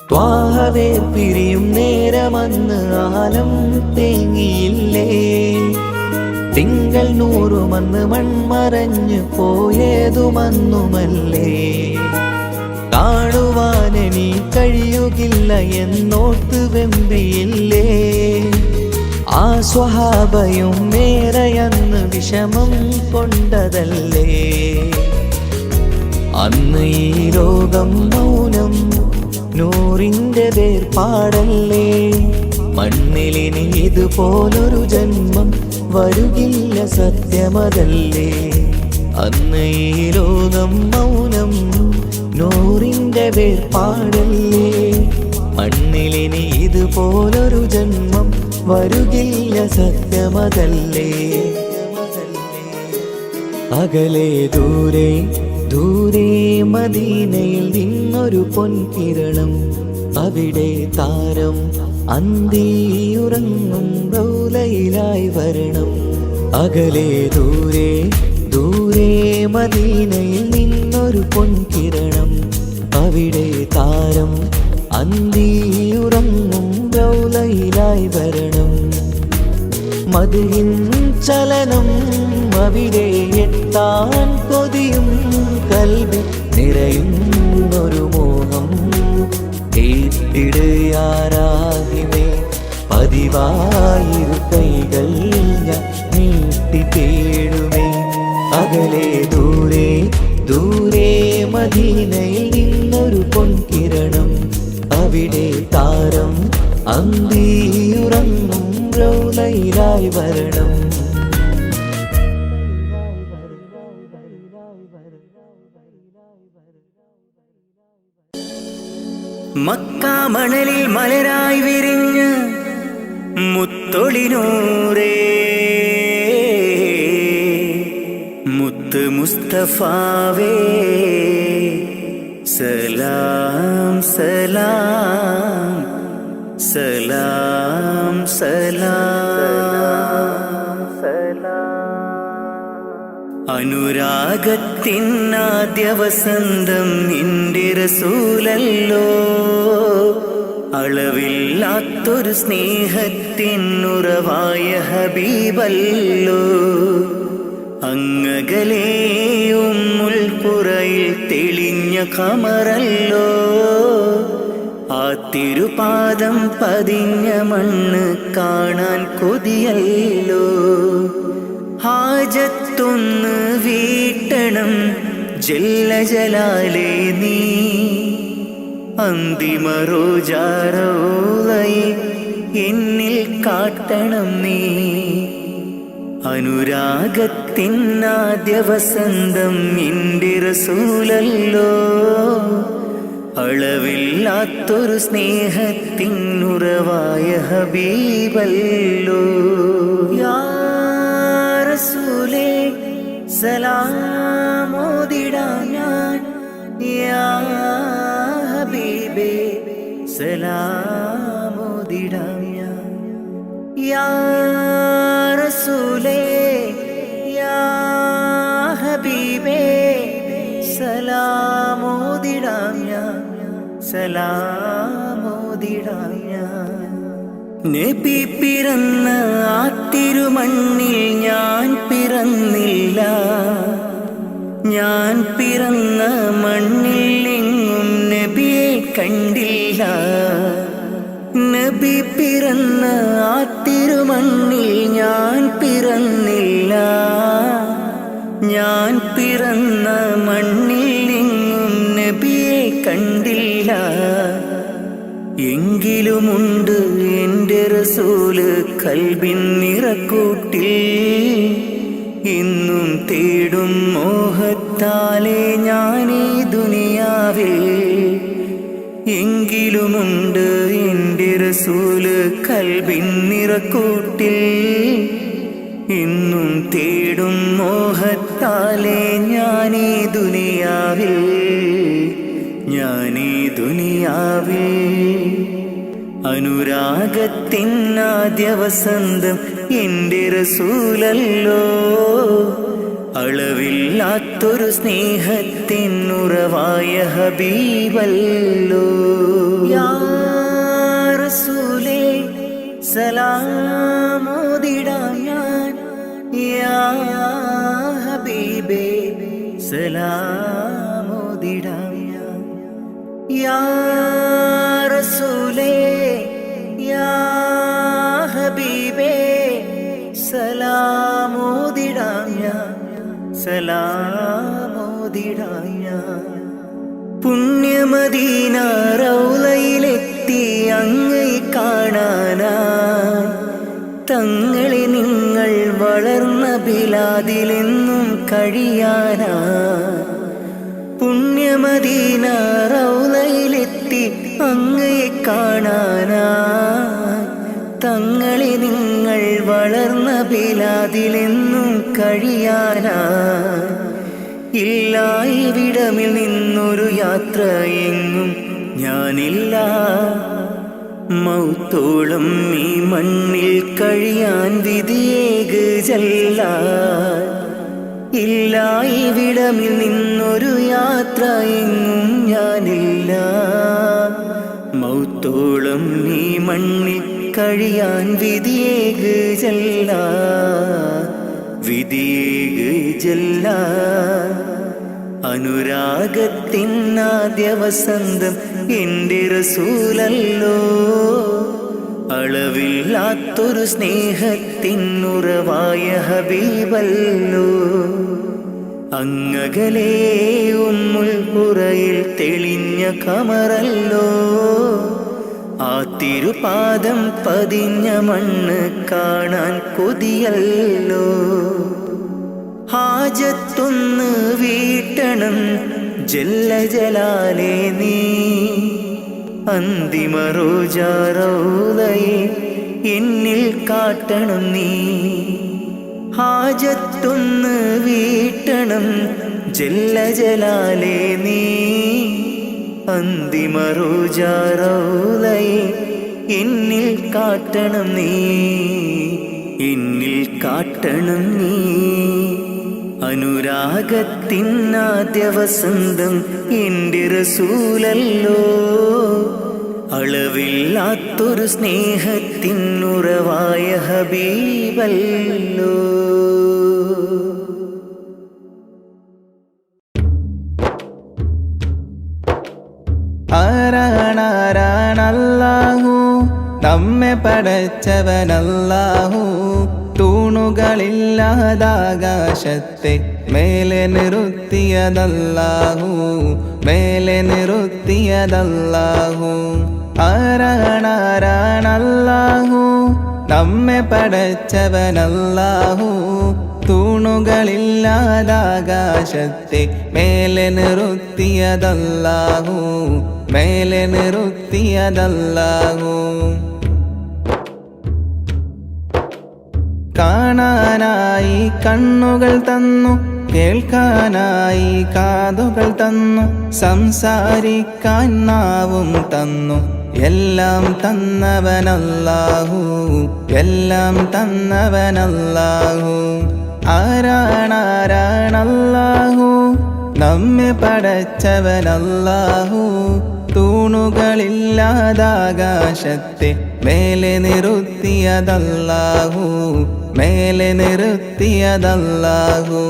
ത്വാഹവേ പിരിയും നേരമന്ന് ആലം തേങ്ങിയില്ലേ തിങ്കൾ നൂറുമന്ന് മൺമറഞ്ഞു പോയതുമന്നുമല്ലേ. കാണുവാനെനി കഴിയുകില്ല എന്നോർത്ത് വെമ്പിയില്ലേ ആ സ്വഹാബയും മേറയന്ന് വിഷമം കൊണ്ടതല്ലേ. അന്ന് ഈ ലോകം മൗനം നൂറിൻ്റെ വേർപാടല്ലേ. മണ്ണിലിനി ഇതുപോലൊരു ജന്മം വരുകില്ല സത്യമതല്ലേ. അന്ന് ഈ ലോകം മൗനം നൂറിൻ്റെ വേർപാടല്ലേ. മണ്ണിലിനി ഇതുപോലൊരു ജന്മം വരുകില്ല സത്യമതല്ലേ. അകലെ ദൂരെ ദൂരെ മദീനയിൽ നിന്നൊരു പൊൻകിരണം അവിടെ താരം അന്തിയുറങ്ങും റൗലയിലായി വരണം. അകലെ ദൂരെ ദൂരെ മദീനയിൽ നിന്നൊരു പൊൻകിരണം അവിടെ താരം അന്തിയുറങ്ങും റൗലയിലായി വരണം. മദിഹിൻ ചലനം അവിടെ എത്താൻ കൊതിയും കൽബിൽ നിറയുന്നൊരു മോഹം തീപ്പിടുയാരാഹിമേ പതിവായിരു കൈകൾ ഞാൻ നീട്ടി തേടുമേ. അകലെ ദൂരെ ദൂരെ മദീനയിൽ നിന്നൊരു പൊൻകിരണം അവിടെ താരം അന്തിയുറങ്ങും റൗലയിലായി വരണം. മക്കാമണലിൽ മലരായി വിരിഞ്ഞ് മുത്തൊളിനൂറേ മുത്ത് മുസ്തഫാവേ സലാം സലാം സലാം സലാം അനുരാഗത്തിനാദ്യ വസന്തം നിന്റെ റസൂലല്ലോ അളവില്ലാത്തൊരു സ്നേഹത്തിനുറവായ ഹബീബല്ലോ അങ്ങകലേ ഉമ്മുൽ ഖുറയിൽ തെളിഞ്ഞ ഖമറല്ലോ ആ തിരുപാദം പതിഞ്ഞ മണ്ണ് കാണാൻ കൊതിയല്ലോ ഹാജത്തൊന്ന് വീട്ടണം ജല്ല ജലാലേ നീ അന്തിമ റോജാറോളയെ എന്നിൽ കാട്ടണം നീ അനുരാഗത്തിനാദ്യ വസന്തം നിന്റെ റസൂലല്ലോ അളവില്ലാത്തൊരു സ്നേഹത്തിനുറവായ ഹബീബല്ലോ യാ റസൂലേ സലാമോദിടാം ഞാൻ യാ ഹബീബേ സലാമോദിടാം ഞാൻ യാ റസൂലേ യാ ഹബീബേ സലാമോദിടാം ഞാൻ സലാമോദിടാം ഞാൻ നബി പിറന്ന ആ തിരുമണ്ണിൽ ഞാൻ പിറന്നില്ല ഞാൻ പിറന്ന മണ്ണിൽ എങ്ങും നബിയെ കണ്ടില്ല നബി പിറന്ന ആ തിരുമണ്ണിൽ ഞാൻ പിറന്നില്ല ഞാൻ പിറന്ന മണ്ണിൽ എങ്ങും നബിയെ കണ്ടില്ല എങ്കിലുമുണ്ട് എൻ്റെ റസൂല് കൽബിൻ നിറക്കൂട്ടിൽ ഇന്നും തേടും മോഹത്താലെ ഞാനീ ദുനിയാവിൽ എങ്കിലുമുണ്ട് എൻ്റെ റസൂല് കൽബിൻ നിറക്കൂട്ടിൽ ഇന്നും തേടും മോഹത്താലെ ഞാനീ ദുനിയാവിൽ ഞാനീ ദുനിയാവിൽ അനുരാഗത്തിനാദ്യ വസന്തം എൻ്റെ റസൂലല്ലോ അളവില്ലാത്തൊരു സ്നേഹത്തിനുറവായ ഹബീബല്ലോ യാ റസൂലേ സലാമോദിടാം ഞാൻ യാ ഹബീബേ സലാമോദിടാം ഞാൻ യാ റസൂലേ യാ ഹബീബേ സലാമോദിടാം ഞാൻ സലാമോദിടാം ഞാൻ പുണ്യമദീന റൗളയിലെത്തി അങ്ങേ കാണാനായി തങ്ങളെ നിങ്ങൾ വളർന്ന ബിലാദിലെന്നും കഴിയാനായി പുണ്യമദീന റൗളയിലെത്തി അങ്ങയെ കാണാനായി തങ്ങളെ നിങ്ങൾ വളർന്ന ബിലാദിലെന്നും കഴിയാനായി ഇല്ല ഇവിടമിൽ നിന്നൊരു യാത്ര എങ്ങും ഞാനില്ല മൗത്തോളം ഈ മണ്ണിൽ കഴിയാൻ വിധിയേക് ജല്ല ഇല്ല ഇവിടമിൽ നിന്നൊരു യാത്ര എങ്ങും ഞാനില്ല മൗത്തോളം ഈ മണ്ണിൽ കഴിയാൻ വിധിയേക് ജല്ല വിധിയേക് ജല്ല അനുരാഗത്തിനാദ്യ വസന്തം എൻ്റെ റസൂലല്ലോ അളവില്ലാത്തൊരു സ്നേഹത്തിനുറവായ ഹബീബല്ലോ അങ്ങകലേ ഉമ്മുൽ ഖുറയിൽ തെളിഞ്ഞ ഖമറല്ലോ ആ തിരുപാദം പതിഞ്ഞ മണ്ണ് കാണാൻ കൊതിയല്ലോ ഹാജത്തൊന്ന് വീട്ടണം ജല്ല ജലാലേ നീ അന്തിമ റോജാറൗലയെ എന്നിൽ കാട്ടണം നീ. ഹാജത്തൊന്ന് വീട്ടണം ജല്ല ജലാലേ നീ. അന്തിമ റോജാറൗലയെ എന്നിൽ കാട്ടണം നീ, എന്നിൽ കാട്ടണം നീ. അനുരാഗത്തിനാദ്യ വസന്തം എൻ്റെ റസൂലല്ലോ, അളവില്ലാത്തൊരു സ്നേഹത്തിനുറവായ ഹബീബല്ലോ. ആരാണാരാണല്ലാഹു നമ്മെ പടച്ചവനല്ലാഹു. തൂണുകളില്ലാതാകാശത്തെ മേലെ നിർത്തിയതല്ലാഹു, മേലെ നിർത്തിയതല്ലാഹു. ആരാണാരാണല്ലാഹു നമ്മെ പടച്ചവനല്ലാഹു. തൂണുകളില്ലാതാകാശത്തെ മേലെ നിർത്തിയതല്ലാഹു, മേലെ നിർത്തിയതല്ലാഹു. കാണാനായി കണ്ണുകൾ തന്നു, കേൾക്കാനായി കാതുകൾ തന്നു, സംസാരിക്കാൻ നാവും തന്നു. എല്ലാം തന്നവനല്ലാഹു, എല്ലാം തന്നവനല്ലാഹു. ആരാണാരാണല്ലാഹു നമ്മെ പടച്ചവനല്ലാഹു. തൂണുകളില്ലാതാകാശത്തെ മേലെ നിർത്തിയതല്ലാഹു, മേലെ നിർത്തിയതല്ലാഹു.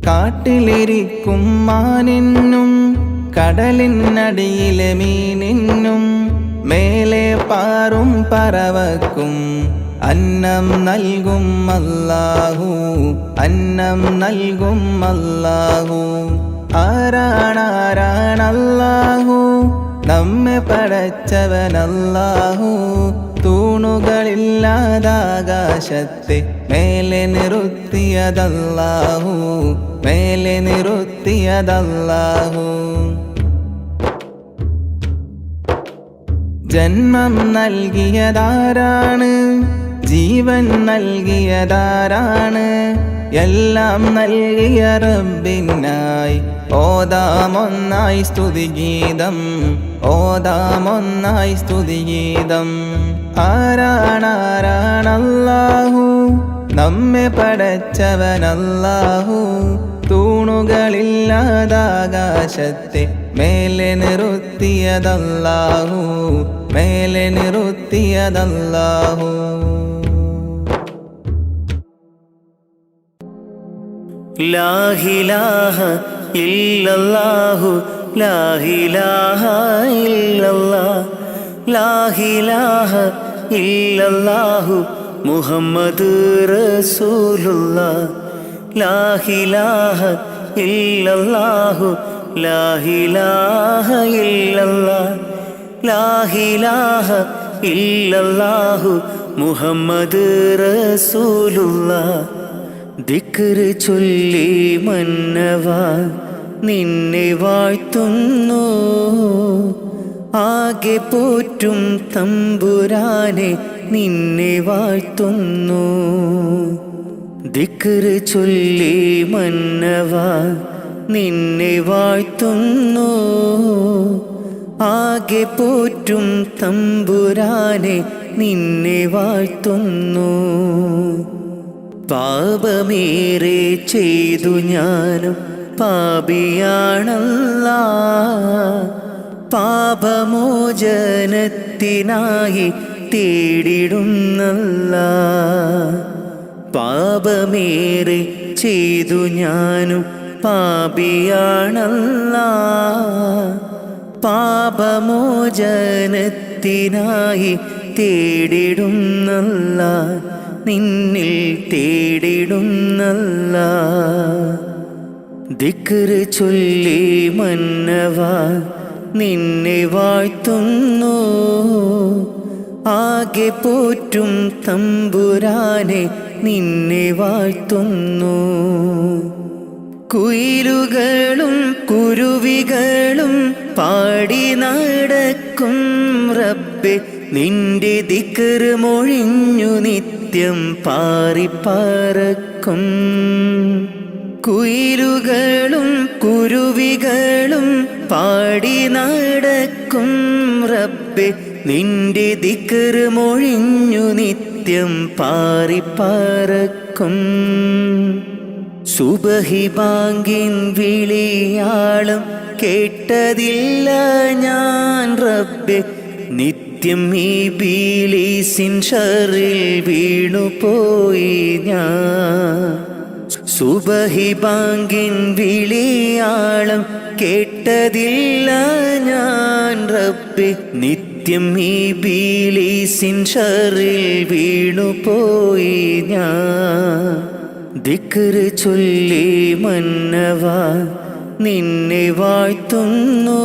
കാട്ടിലിരിക്കും മാനിനും കടലിനടിയിലെ മീനിനും മേലെ പാറും പറവക്കും അന്നം നൽകും അല്ലാഹു, അന്നം നൽകും അല്ലാഹു. ആരാണാരാണല്ലാഹു നമ്മെ പടച്ചവനല്ലാഹു. തൂണുകളില്ലാതാകാശത്തെ മേലെ നിർത്തിയതല്ലാഹു, മേലെ നിർത്തിയതല്ലാഹു. ജന്മം നൽകിയതാരാണ്, ജീവൻ നൽകിയതാരാണ്? എല്ലാം നൽകിയ റബ്ബിനായി ഓതാമൊന്നായി സ്തുതിഗീതം, ഓതാമൊന്നായി സ്തുതിഗീതം. ആരാണാരാണല്ലാഹു നമ്മെ പടച്ചവനല്ലാഹു. തൂണുകളില്ലാതാകാശത്തെ മേലെ നിർത്തിയതല്ലാഹു, മേലെ നിർത്തിയതല്ലാഹു. ലാ ഇലാഹ ഇല്ലല്ലാഹു, ലാ ഇലാഹ ഇല്ലല്ലാഹ്, ലാ ഇലാഹ ഇല്ലല്ലാഹു മുഹമ്മദ് റസൂലുള്ളാഹ്. ലാ ഇലാഹ ഇല്ലല്ലാഹു, ലാ ഇലാഹ ഇല്ലല്ലാഹ്, ലാ ഇലാഹ ഇല്ലല്ലാഹു മുഹമ്മദ് റസൂലുള്ളാഹ്. ദിക്ർ ചൊല്ലി മന്നവാ നിന്നെ വാഴ്ത്തുന്നു, ആകെ പോറ്റും തമ്പുരാനെ നിന്നെ വാഴ്ത്തുന്നു. ദിക്ർ ചൊല്ലി മന്നവാ നിന്നെ വാഴ്ത്തുന്നു, ആകെ പോറ്റും തമ്പുരാനെ നിന്നെ വാഴ്ത്തുന്നു. പാപമേറെ ചെയ്തു ഞാനും പാപിയാണല്ലാ, പാപമോചനത്തിനായി തേടിടുന്നല്ലാ. പാപമേറെ ചെയ്തു ഞാനും പാപിയാണല്ലാ, പാപമോചനത്തിനായി തേടിടുന്നല്ലാ, നിന്നിൽ തേടിടുന്നല്ലാ. ദിക്ർ ചൊല്ലി മന്നവാ നിന്നെ വാഴ്ത്തുന്നു, ആകെ പോറ്റും തമ്പുരാനെ നിന്നെ വാഴ്ത്തുന്നു. കുയിലുകളും കുരുവികളും പാടി നടക്കും റബ്ബേ, നിന്റെ ദിക്റ് മൊഴിഞ്ഞു നിത്യം പാറിപ്പറക്കും. കുയിലുകളും കുരുവികളും പാടി നടക്കും റബ്ബേ, നിന്റെ ദിക്റ് മൊഴിഞ്ഞു നിത്യം പാറിപ്പറക്കും. സുബഹി ബാങ്കിൻ വിളിയാളം കേട്ടതില്ല ഞാൻ റബ്ബേ, നിത്യം ഈ ബിലീസിൻ ഷറിൽ വീണുപോയി ഞാൻ. സുബഹി ബാങ്കിൻ വിളിയാളം കേട്ടതില്ല ഞാൻ റബ്ബേ, നിത്യം ഈ ബിലീസിൻ ഷറിൽ വീണുപോയി ഞാൻ. ദിക്റ് ചൊല്ലി മന്നവാ നിന്നെ വാഴ്ത്തുന്നു,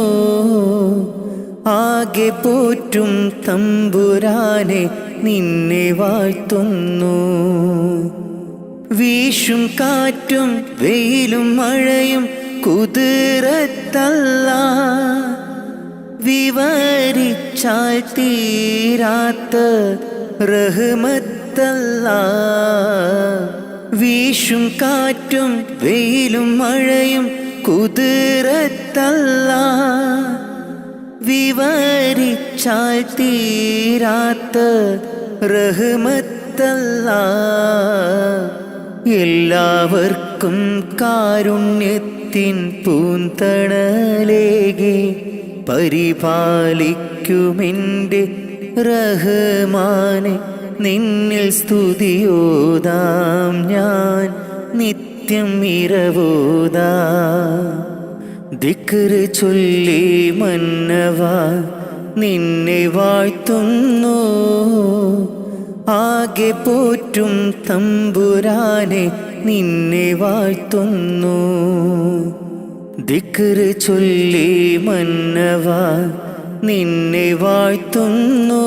ആകെ പോറ്റും തമ്പുരാനെ നിന്നെ വാഴ്ത്തുന്നു. വീശും കാറ്റും വെയിലും മഴയും കുതിരത്തല്ലാ, വിവരിച്ചാൽ തീരാത്ത റഹ്മത്തല്ലാ. വീശും കാറ്റും വെയിലും മഴയും കുതിരത്തല്ലാ, വിവരിച്ചാൽ തീരാത്ത റഹ്മത്തല്ലാ. എല്ലാവർക്കും കാരുണ്യത്തിൻ പൂന്തണലേകെ പരിപാലിക്കുമെൻ്റെ റഹ്മാനെ, നിന്നിൽ സ്തുതിയോതാം ഞാൻ നിത്യം ഇരവോതാം. ദിക്റ് ചൊല്ലി മന്നവാ നിന്നെ വാഴ്ത്തുന്നു, ആകെ പോറ്റും തമ്പുരാനെ നിന്നെ വാഴ്ത്തുന്നു. ദിക്റ് ചൊല്ലി മന്നവാ നിന്നെ വാഴ്ത്തുന്നു,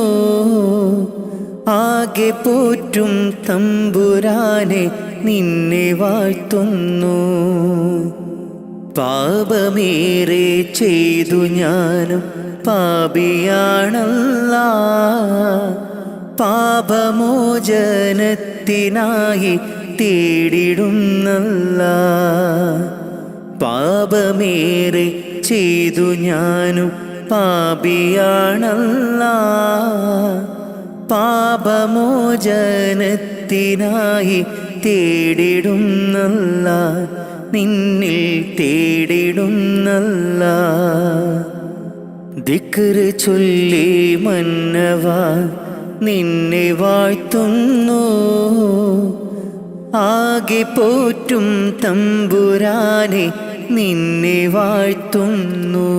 ആകെ പോറ്റും തമ്പുരാനെ നിന്നെ വാഴ്ത്തുന്നു. പാപമേറെ ചെയ്തു ഞാനും പാപിയാണല്ലാ, പാപമോചനത്തിനായി തേടിടുന്നല്ലാ. പാപമേറെ ചെയ്തു ഞാനും പാപിയാണല്ലാ, പാപമോചനത്തിനായി തേടിടുന്നല്ലാ, നിന്നിൽ തേടിടുന്നല്ലാ. ദിക്റ് ചൊല്ലി മന്നവാ നിന്നെ വാഴ്ത്തുന്നു, ആകെ പോറ്റും തമ്പുരാനെ നിന്നെ വാഴ്ത്തുന്നു.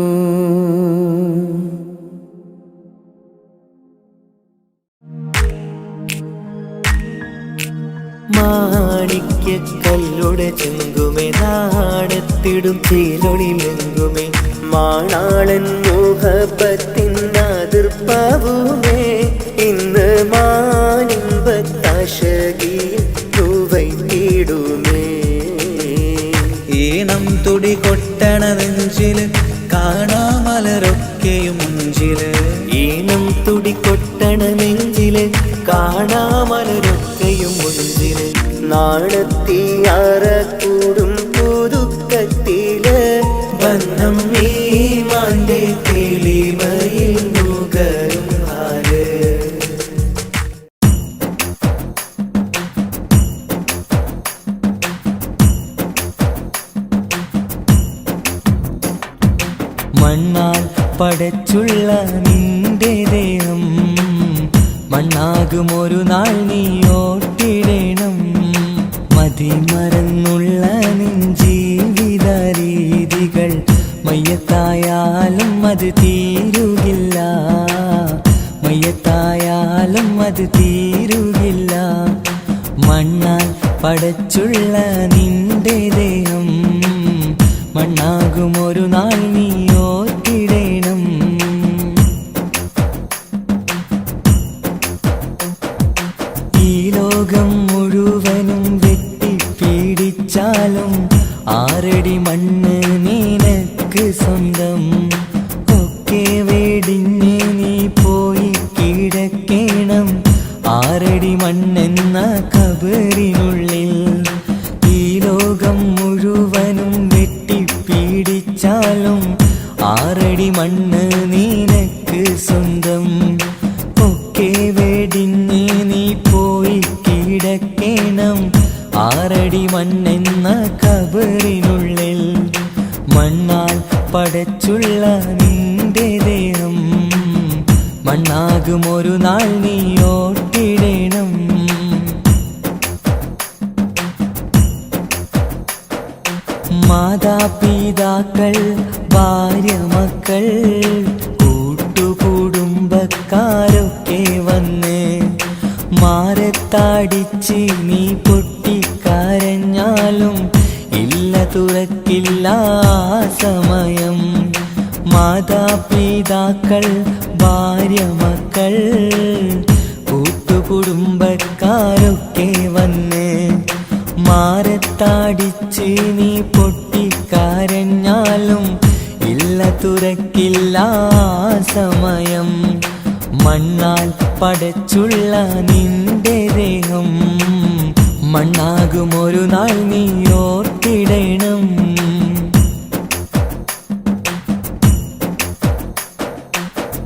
മാണിക്യക്കല്ലുടെ ചെങ്കുമേ നാണത്തിടും തീലൊളിലെങ്കുമേ, മാണാളൻ മുഹബത്തിൻ അതിർപ്പാവുമേ, ഇന്ന് മാനിമ്പത്താശകിയിൽ തൂവൈത്തിടുമേ. ഈണം തുടി കൊട്ടണ നെഞ്ചില് കാണാമലരൊക്കെയും മുഞ്ചില്, ഈണം തുടി കൊട്ടണ നെഞ്ചില് കാണാമലരൊക്കെയും മുഞ്ചില്, നാണത്തിയാറക്കൂടും പുതുക്കത്തില് ബന്ധം ഈമാന്റെ തെളിമയിൽ നുകരും ഹാല്. മണ്ണാൽ പടച്ചുള്ള നിന്റെ ദേഹം മണ്ണാകുമൊരു നാൾ നീ ഓട്ടിടണം. മതിമറന്നുള്ള നിൻ ജീവിത രീതികൾ മയ്യത്തായാലും അത് തീരുകില്ല, മയ്യത്തായാലും അത് തീരുകില്ല. മണ്ണാൽ പടച്ചുള്ള നിന്റെ ദേഹം മണ്ണാകുമൊരു നാൾ നീ ഓർത്തിടണം. ഈ ലോകം മുഴുവനും വെട്ടിപ്പീഡിച്ചാലും ആറടി മണ്ണ് നിനക്ക് സ്വന്തം. ഒക്കെ വെടിഞ്ഞ് നീ പോയി കിടക്കണം ആറടി മണ്ണെന്ന കബറിനുള്ളിൽ. ഈ ലോകം മുഴുവനും വെട്ടിപ്പിടിച്ചാലും ആറടി മണ്ണ് നിനക്ക് സ്വന്തം. ഒക്കെ വെടിഞ്ഞ് നീ പോയി കിടക്കണം ആറടി മണ്ണെന്ന കബറിനുള്ളിൽ. മണ്ണാൽ പടച്ചുള്ള നിന്റെ ദേഹം മണ്ണാകും ഒരു നാൾ നീ ഓട്ടിടണം. മാതാപിതാക്കൾ, ഭാര്യ, മക്കൾ, കൂട്ടുകുടുംബക്കാരൊക്കെ വന്ന് മാറത്താടിച്ച് നീ പൊട്ടിക്കരഞ്ഞാലും ഇല്ല തുറക്കില്ല സമയം. മാതാപിതാക്കൾ, ഭാര്യ, മക്കൾ, കൂട്ടുകുടുംബക്കാരൊക്കെ വന്ന് മാറത്താടിച്ച് നീ പൊട്ടിക്കരഞ്ഞാലും ഇല്ല തുറക്കില്ല സമയം. മണ്ണാൽ പടച്ചുള്ള നിന്റെ ദേഹം മണ്ണാകും ഒരു നാൾ നീ ഓർത്തിടണം.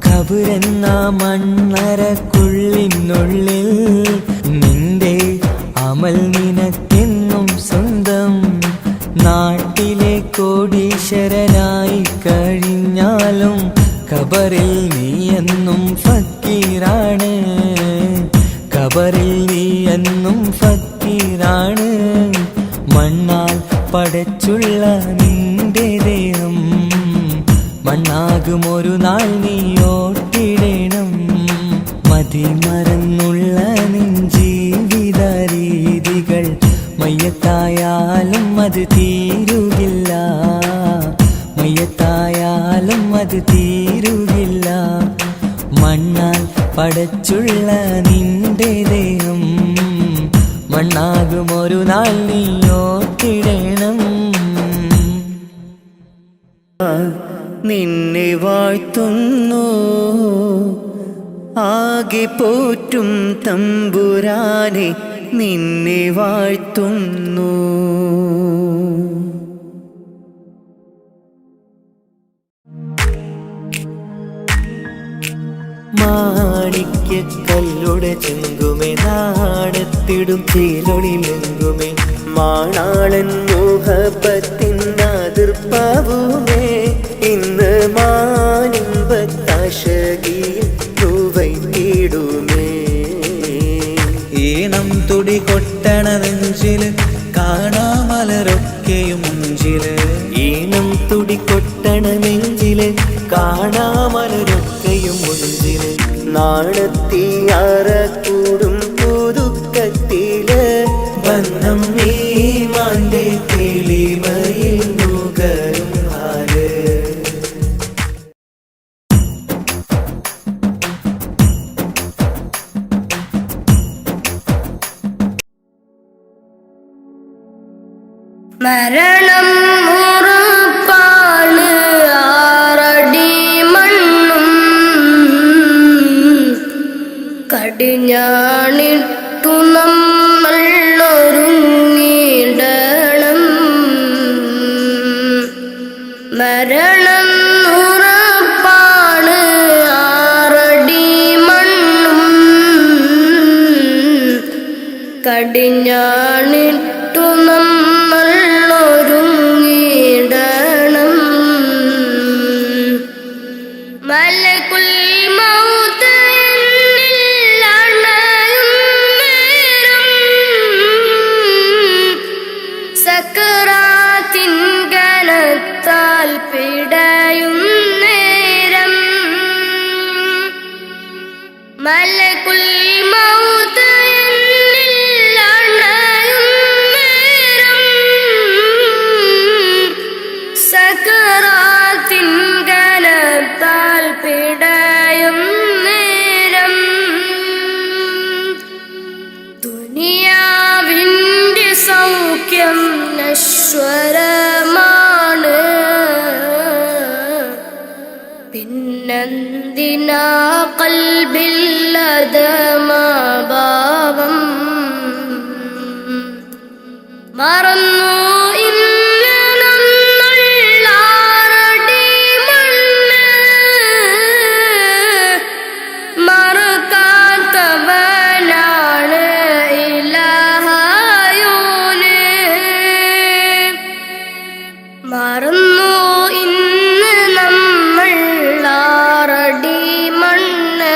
കബറെന്ന മണ്ണറക്കുള്ളിനുള്ളിൽ നിന്റെ അമൽ നിനക്കെന്നും സ്വന്തം. നാട്ടിലെ കോടീശ്വരനായി കഴിഞ്ഞാലും ഖബറിൽ നീ എന്നും ഫക്കീറാണ്. ഖബറിൽ നീ എന്നും ഫക്കീറാണ്. മണ്ണാൽ പടച്ചുള്ള നിന്റെ ദേഹം മണ്ണാകും ഒരു നാൾ നീ ഓട്ടിടണം. മതിമറന്നുള്ള നിൻ ജീവിത രീതികൾ മയ്യത്തായാലും അത് തീരുകില്ല. മയ്യത്തായാലും അത് തീരുകില്ല. മണ്ണാൽ പടച്ചുള്ള നിന്റെ ദേഹം മണ്ണാകും ഒരു നാൾ നീ ഓർത്തിടണം. നിന്നെ വാഴ്ത്തുന്നു ആകെ പോറ്റും തമ്പുരാനെ, നിന്നെ വാഴ്ത്തുന്നു. മാണിക്യക്കല്ലുടെ ചെങ്കുമേ നാടത്തിടും തീലൊളിലെങ്കുമേ മാണാളൻ മുഹബത്തിൻ അതിർപ്പാവുമേ ഇന്ന് മാനിമ്പത്താശകിയിൽ തൂവൈത്തിടുമേ. ഈണം തുടി കൊട്ടണ നെഞ്ചില് കാണാമലരൊക്കെയും മുഞ്ചില്. ഈണം തുടി കൊട്ടണ നെഞ്ചില് കാണാമലരൊക്കെയും മുഞ്ചില്. നാണത്തിയാറക്കൂടും പുതുക്കത്തില് ബന്ധം ഈമാന്റെ തെളിമയിൽ നുകരും ഹാല്. മരണം ഉറപ്പാണ് ആറടി മണ്ണും കടിഞ്ഞാണിട്ടു നമ്മൾ ഒരുങ്ങിടണം. മരണം ഉറപ്പാണ് ആറടി മണ്ണും കടിഞ്ഞാണിട്ടു നമ്മൾ ഒരുങ്ങിടണം. മലകുൽ മൗത്ത് എന്നിൽ അണയും നേരം സക്കറാത്തിൻ കനത്താൽ പിടയും നേരം. മലകുൽ മൗത്ത് എന്നിൽ അണയും നേരം സത്യം നശ്വരമാണ്. പിന്നെന്തിനാ കൽബില്ലതമാഭാവം മറന്നു ഇന്ന് നമ്മൾ ആറടി മണ്ണ് മറക്കാത്തവനാണ് ഇലാഹായോന്. മറന്നു ഇന്ന് നമ്മൾ ആറടി മണ്ണ്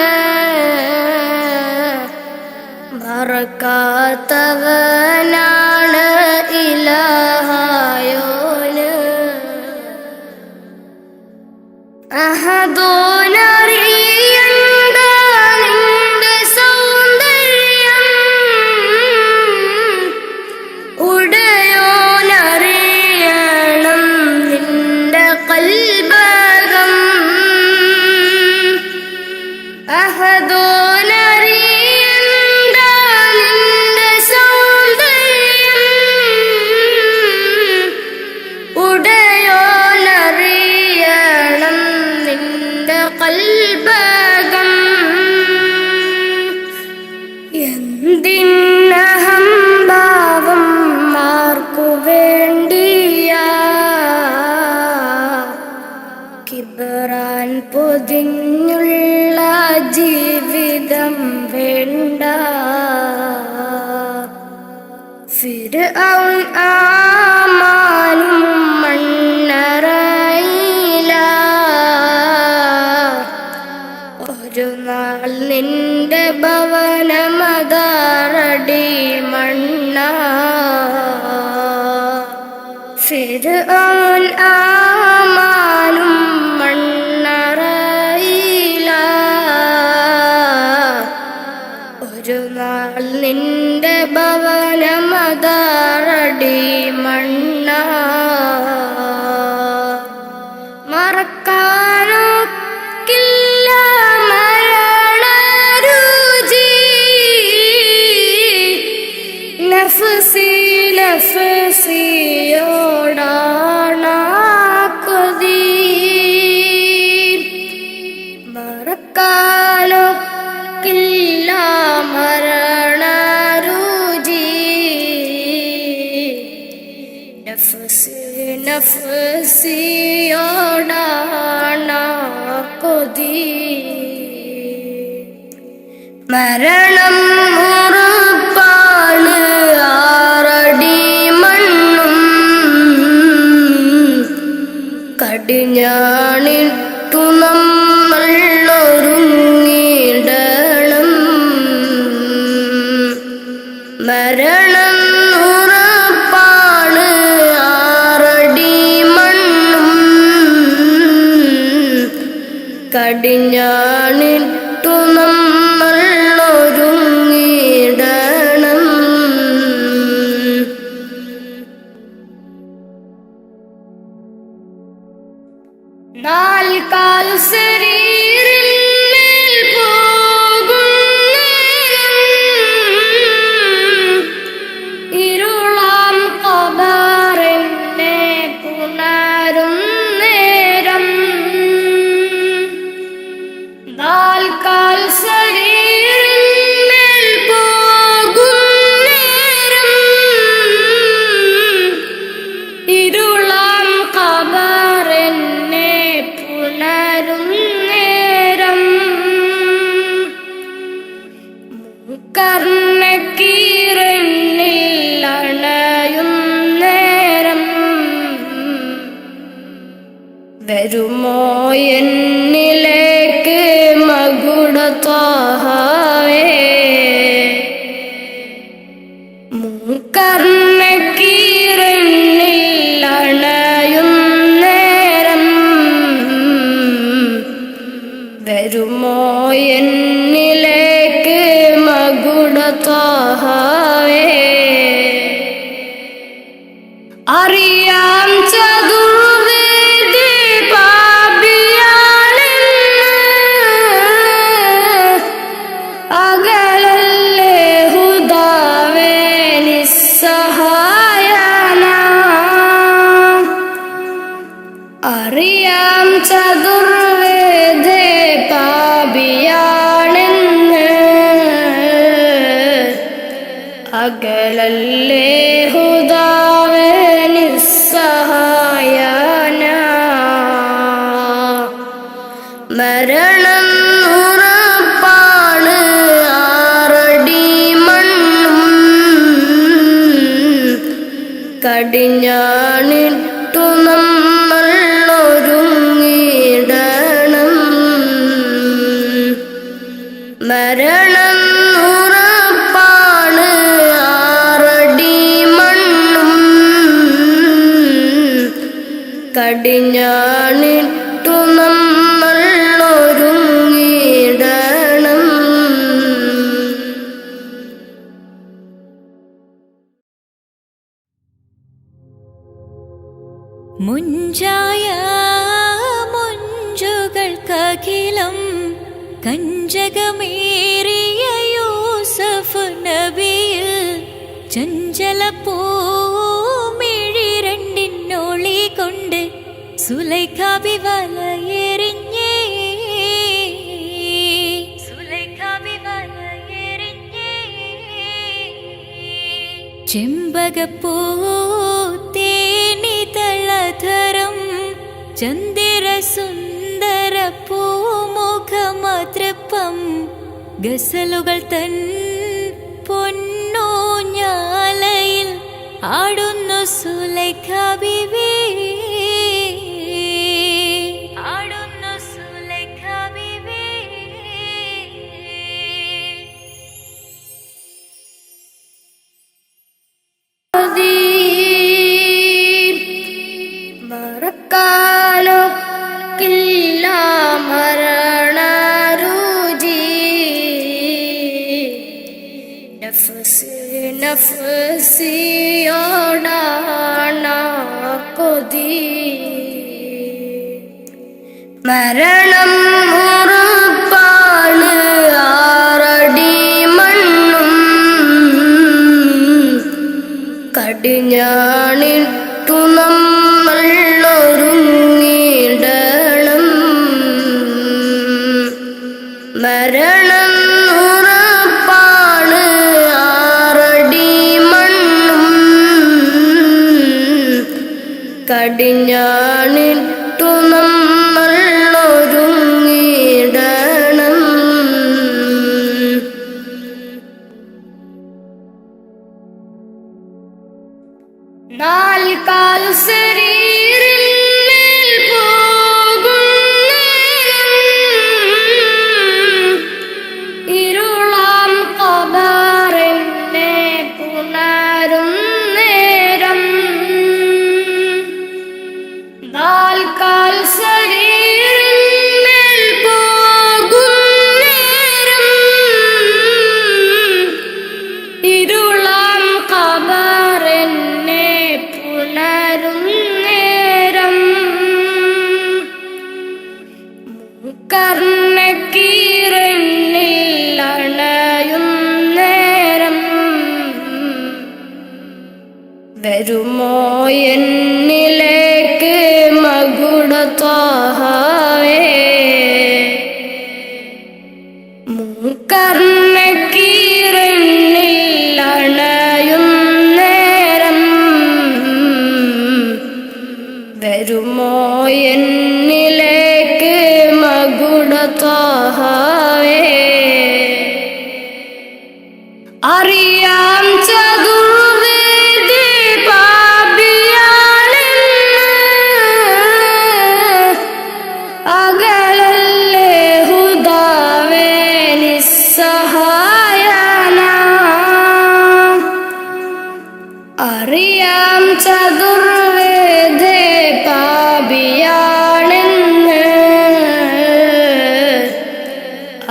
മറക്കാത്തവനാണ് ഇലാഹായോന്. അഹദോനറിയണ്ട നിന്റെ സൗന്ദര്യം, ഉടയോനറിയണം നിന്റെ കൽബകം. അഹദോനറിയണ്ട നിന്റെ സൗന്ദര്യം, ഉടയോനറിയണം നിന്റെ കൽബകം. എന്തിനഹംഭാവം ആർക്കു വേണ്ടിയാ കിബറാൻ പൊതിഞ്ഞുള്ള ജീവിതം വേണ്ട. ഫിർഔൻ ആമാനും മണ്ണറയില. ഒരു നാൾ നിന്റെ ഭവനമതാറടി മണ്ണ. ഫിർഔൻ ആമാനും മണ്ണറയില. ഒരു നാൾ നിന്റെ ഭവനമതാറടി മണ്ണ. മറക്കാനൊക്കില്ല മരണരുചി. നഫ്സി നഫ്സിയോടാണ് കൊതി. മറക്കാനൊക്കില്ല മരണരുചി. നഫ്സി നഫ്സിയോടാണ് കൊതി. മരണം ഉറപ്പാണ് ആറടി മണ്ണും കടിഞ്ഞാണിട്ടു നമ്മൾ ഒരുങ്ങിടണം. മരണം ഉറപ്പാണ് ആറടി മണ്ണും കടിഞ്ഞാണിട്ടു നമ്മൾ ഒരുങ്ങിടണം. നാൽക്കാൽ ശരീരിന്മേൽ പോകും ഇരുളാം ഖബറിനെ പുണരും നേരം. നാൽക്കാൽ ശരീരിന്മേൽ പോകും നേരം ഇരുളാം ഖബറിനെ പുണരും നേരം. കർണക്കീരനിൽ അണയും നേരം വരുമോ എന്നിലേക്ക് മകുടത്വാഹവേ. കർണക്കീരനിൽ അണയും നേരം വരുമോ എന്നിലേക്ക് മകുടത്വാഹവേ. അറിയാം ചതുർവേദി പാപിയാണെന്ന്, അകലല്ലേ ഹുദാവേ നിസ്സഹായൻ. അകലല്ലേ ഹുദാവേ നിസ്സഹായന. മരണം ഉറപ്പാണ് ആറടി മണ്ണും കടിഞ്ഞാണിട്ടു നമ്മൾ ഒരുങ്ങിടണം. മരണം ഉറപ്പാണ് ആറടി മണ്ണും കടിഞ്ഞാണിട്ടു നമ്മൾ ഒരുങ്ങിടണം. മുഞ്ചായ മുഞ്ചുകൾക്കഖിലം കഞ്ചകമേറിയ യൂസഫ് നബിയിൽ ചഞ്ചല പൂമിഴി രണ്ടിനൊളി കൊണ്ട് സുലൈഖ ബി വലയെറിഞ്ഞേ. ചെമ്പകപ്പൂ തേനിതളധരം ചന്ദിര സുന്ദര പൂമുഖമതൃപ്പം ഗസലുകൾ തൻ പൊന്നൂഞ്ഞാലയിൽ ആടുന്നു സുലൈഖ ബീവി. മറക്കാനൊക്കില്ല മരണരുചി. നഫ്സ് നഫ്സിയോടാണ കൊതി. മരണം ഉറപ്പാണ് ആറടി മണ്ണും കടിഞ്ഞാണിട്ടു നമ്മൾ ഒരുങ്ങിടണം. മരണം ഉറപ്പാണ് ആറടി മണ്ണും കടിഞ്ഞാണിട്ടു നമ്മൾ ഒരുങ്ങിടണം. നാൽക്കാൽ ശരീരമേൽ പോകുന്നേരം ഇരുളാം ഖബറിനെ പുണരും നേരം. നാൽക്കാൽ ശരീരമേൽ പോകുന്നേരം ഇരുളാം ഖബറിനെ പുണരും നേരം. കർണക്കീറന്നിൽ അണയും നേരം വരുമോ എന്നിലേക്ക് മകുട ത്വഹാവേ. കർണക്കീറന്നിൽ അണയും നേരം വരുമോ എന്നിലേക്ക് മകുട ത്വഹാവേ. അറിയാം ചതുർവേദി പാപിയാണെന്ന് അകലല്ലേ ഹുദാവേ നിസ്സഹായന. അറിയാം ചതുർവേദി പാപിയാണെന്ന്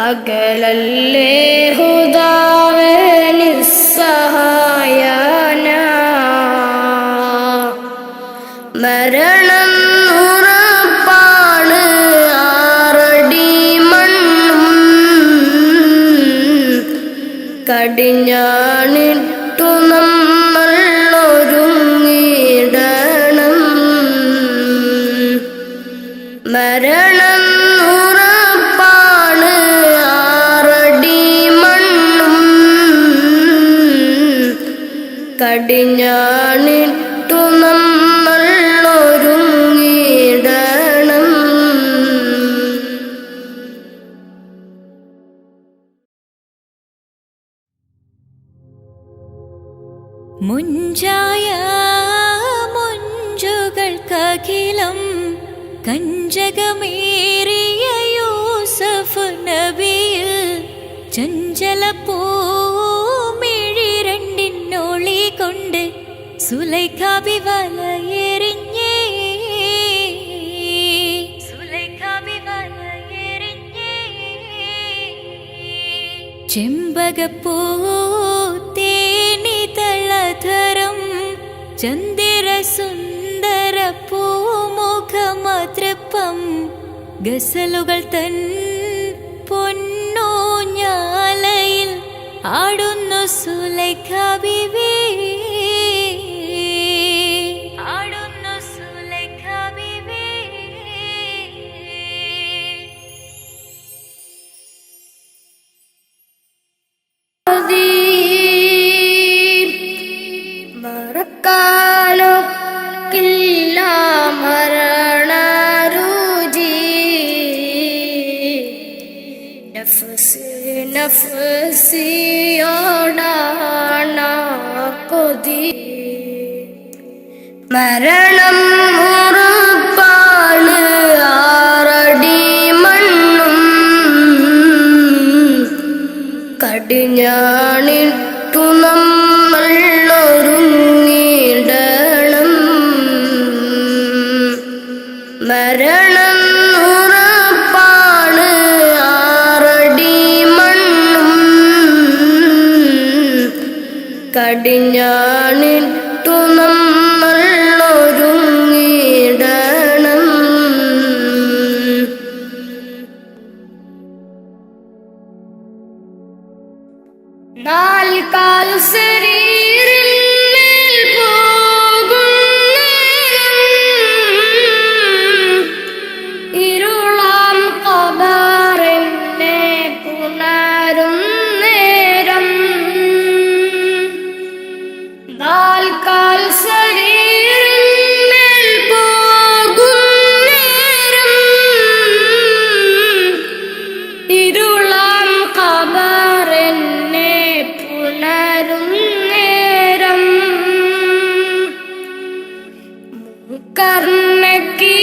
അകലല്ലേ ഹുദാവേ നിസ്സഹായന. മരണം ഉറപ്പാണ് ആറടി മണ്ണും കടിഞ്ഞാണിട്ടു നമ്മൾ ഒരുങ്ങിടണം. മരണം ഉറപ്പാണ് ആറടി മണ്ണും കടിഞ്ഞാണിട്ടു നമ്മൾ ഒരുങ്ങിടണം. മുഞ്ചായ മുഞ്ചുകൾക്കഖിലം കഞ്ചകമേറിയ യൂസഫ് നബിയിൽ ചഞ്ചല പൂമിഴി രണ്ടിനൊളി കൊണ്ട് സുലൈഖ വലയെറിഞ്ഞേ, സുലൈഖ വലയെറിഞ്ഞേ. ചെമ്പകപ്പൂ തേനിതളധരം ചന്ദിര സുന്ദര പൂമുഖമതൃപ്പം ഗസലുകൾ തൻ പൊന്നൂഞ്ഞാലയിൽ ആടുന്നു സുലൈഖ ബീവി, ആടുന്നു സുലൈഖ ബീവി. മറക്കാനൊക്കില്ല മരണരുചി, നഫ്സ് നഫ്സിയോടാണ കൊതി. മരണം ഉറപ്പാണ് ആറടി മണ്ണും കടിഞ്ഞാണിട്ടു നമ്മൾ ഒരുങ്ങിടണം. മരണം ഉറപ്പാണ് ആറടി മണ്ണും കടിഞ്ഞാണിട്ടു നമ്മൾ ഒരുങ്ങിടണം. നാൽക്കാൽ ശരീരിന്മേൽ പോകുന്നേരം ഇരുളാം ഖബറിനെ പുണരും നേരം. നാൽക്കാൽ ശരീരിന്മേൽ പോകുന്നേരം ഇരുളാം ഖബറിനെ പുണരും നേരം. കർണക്കി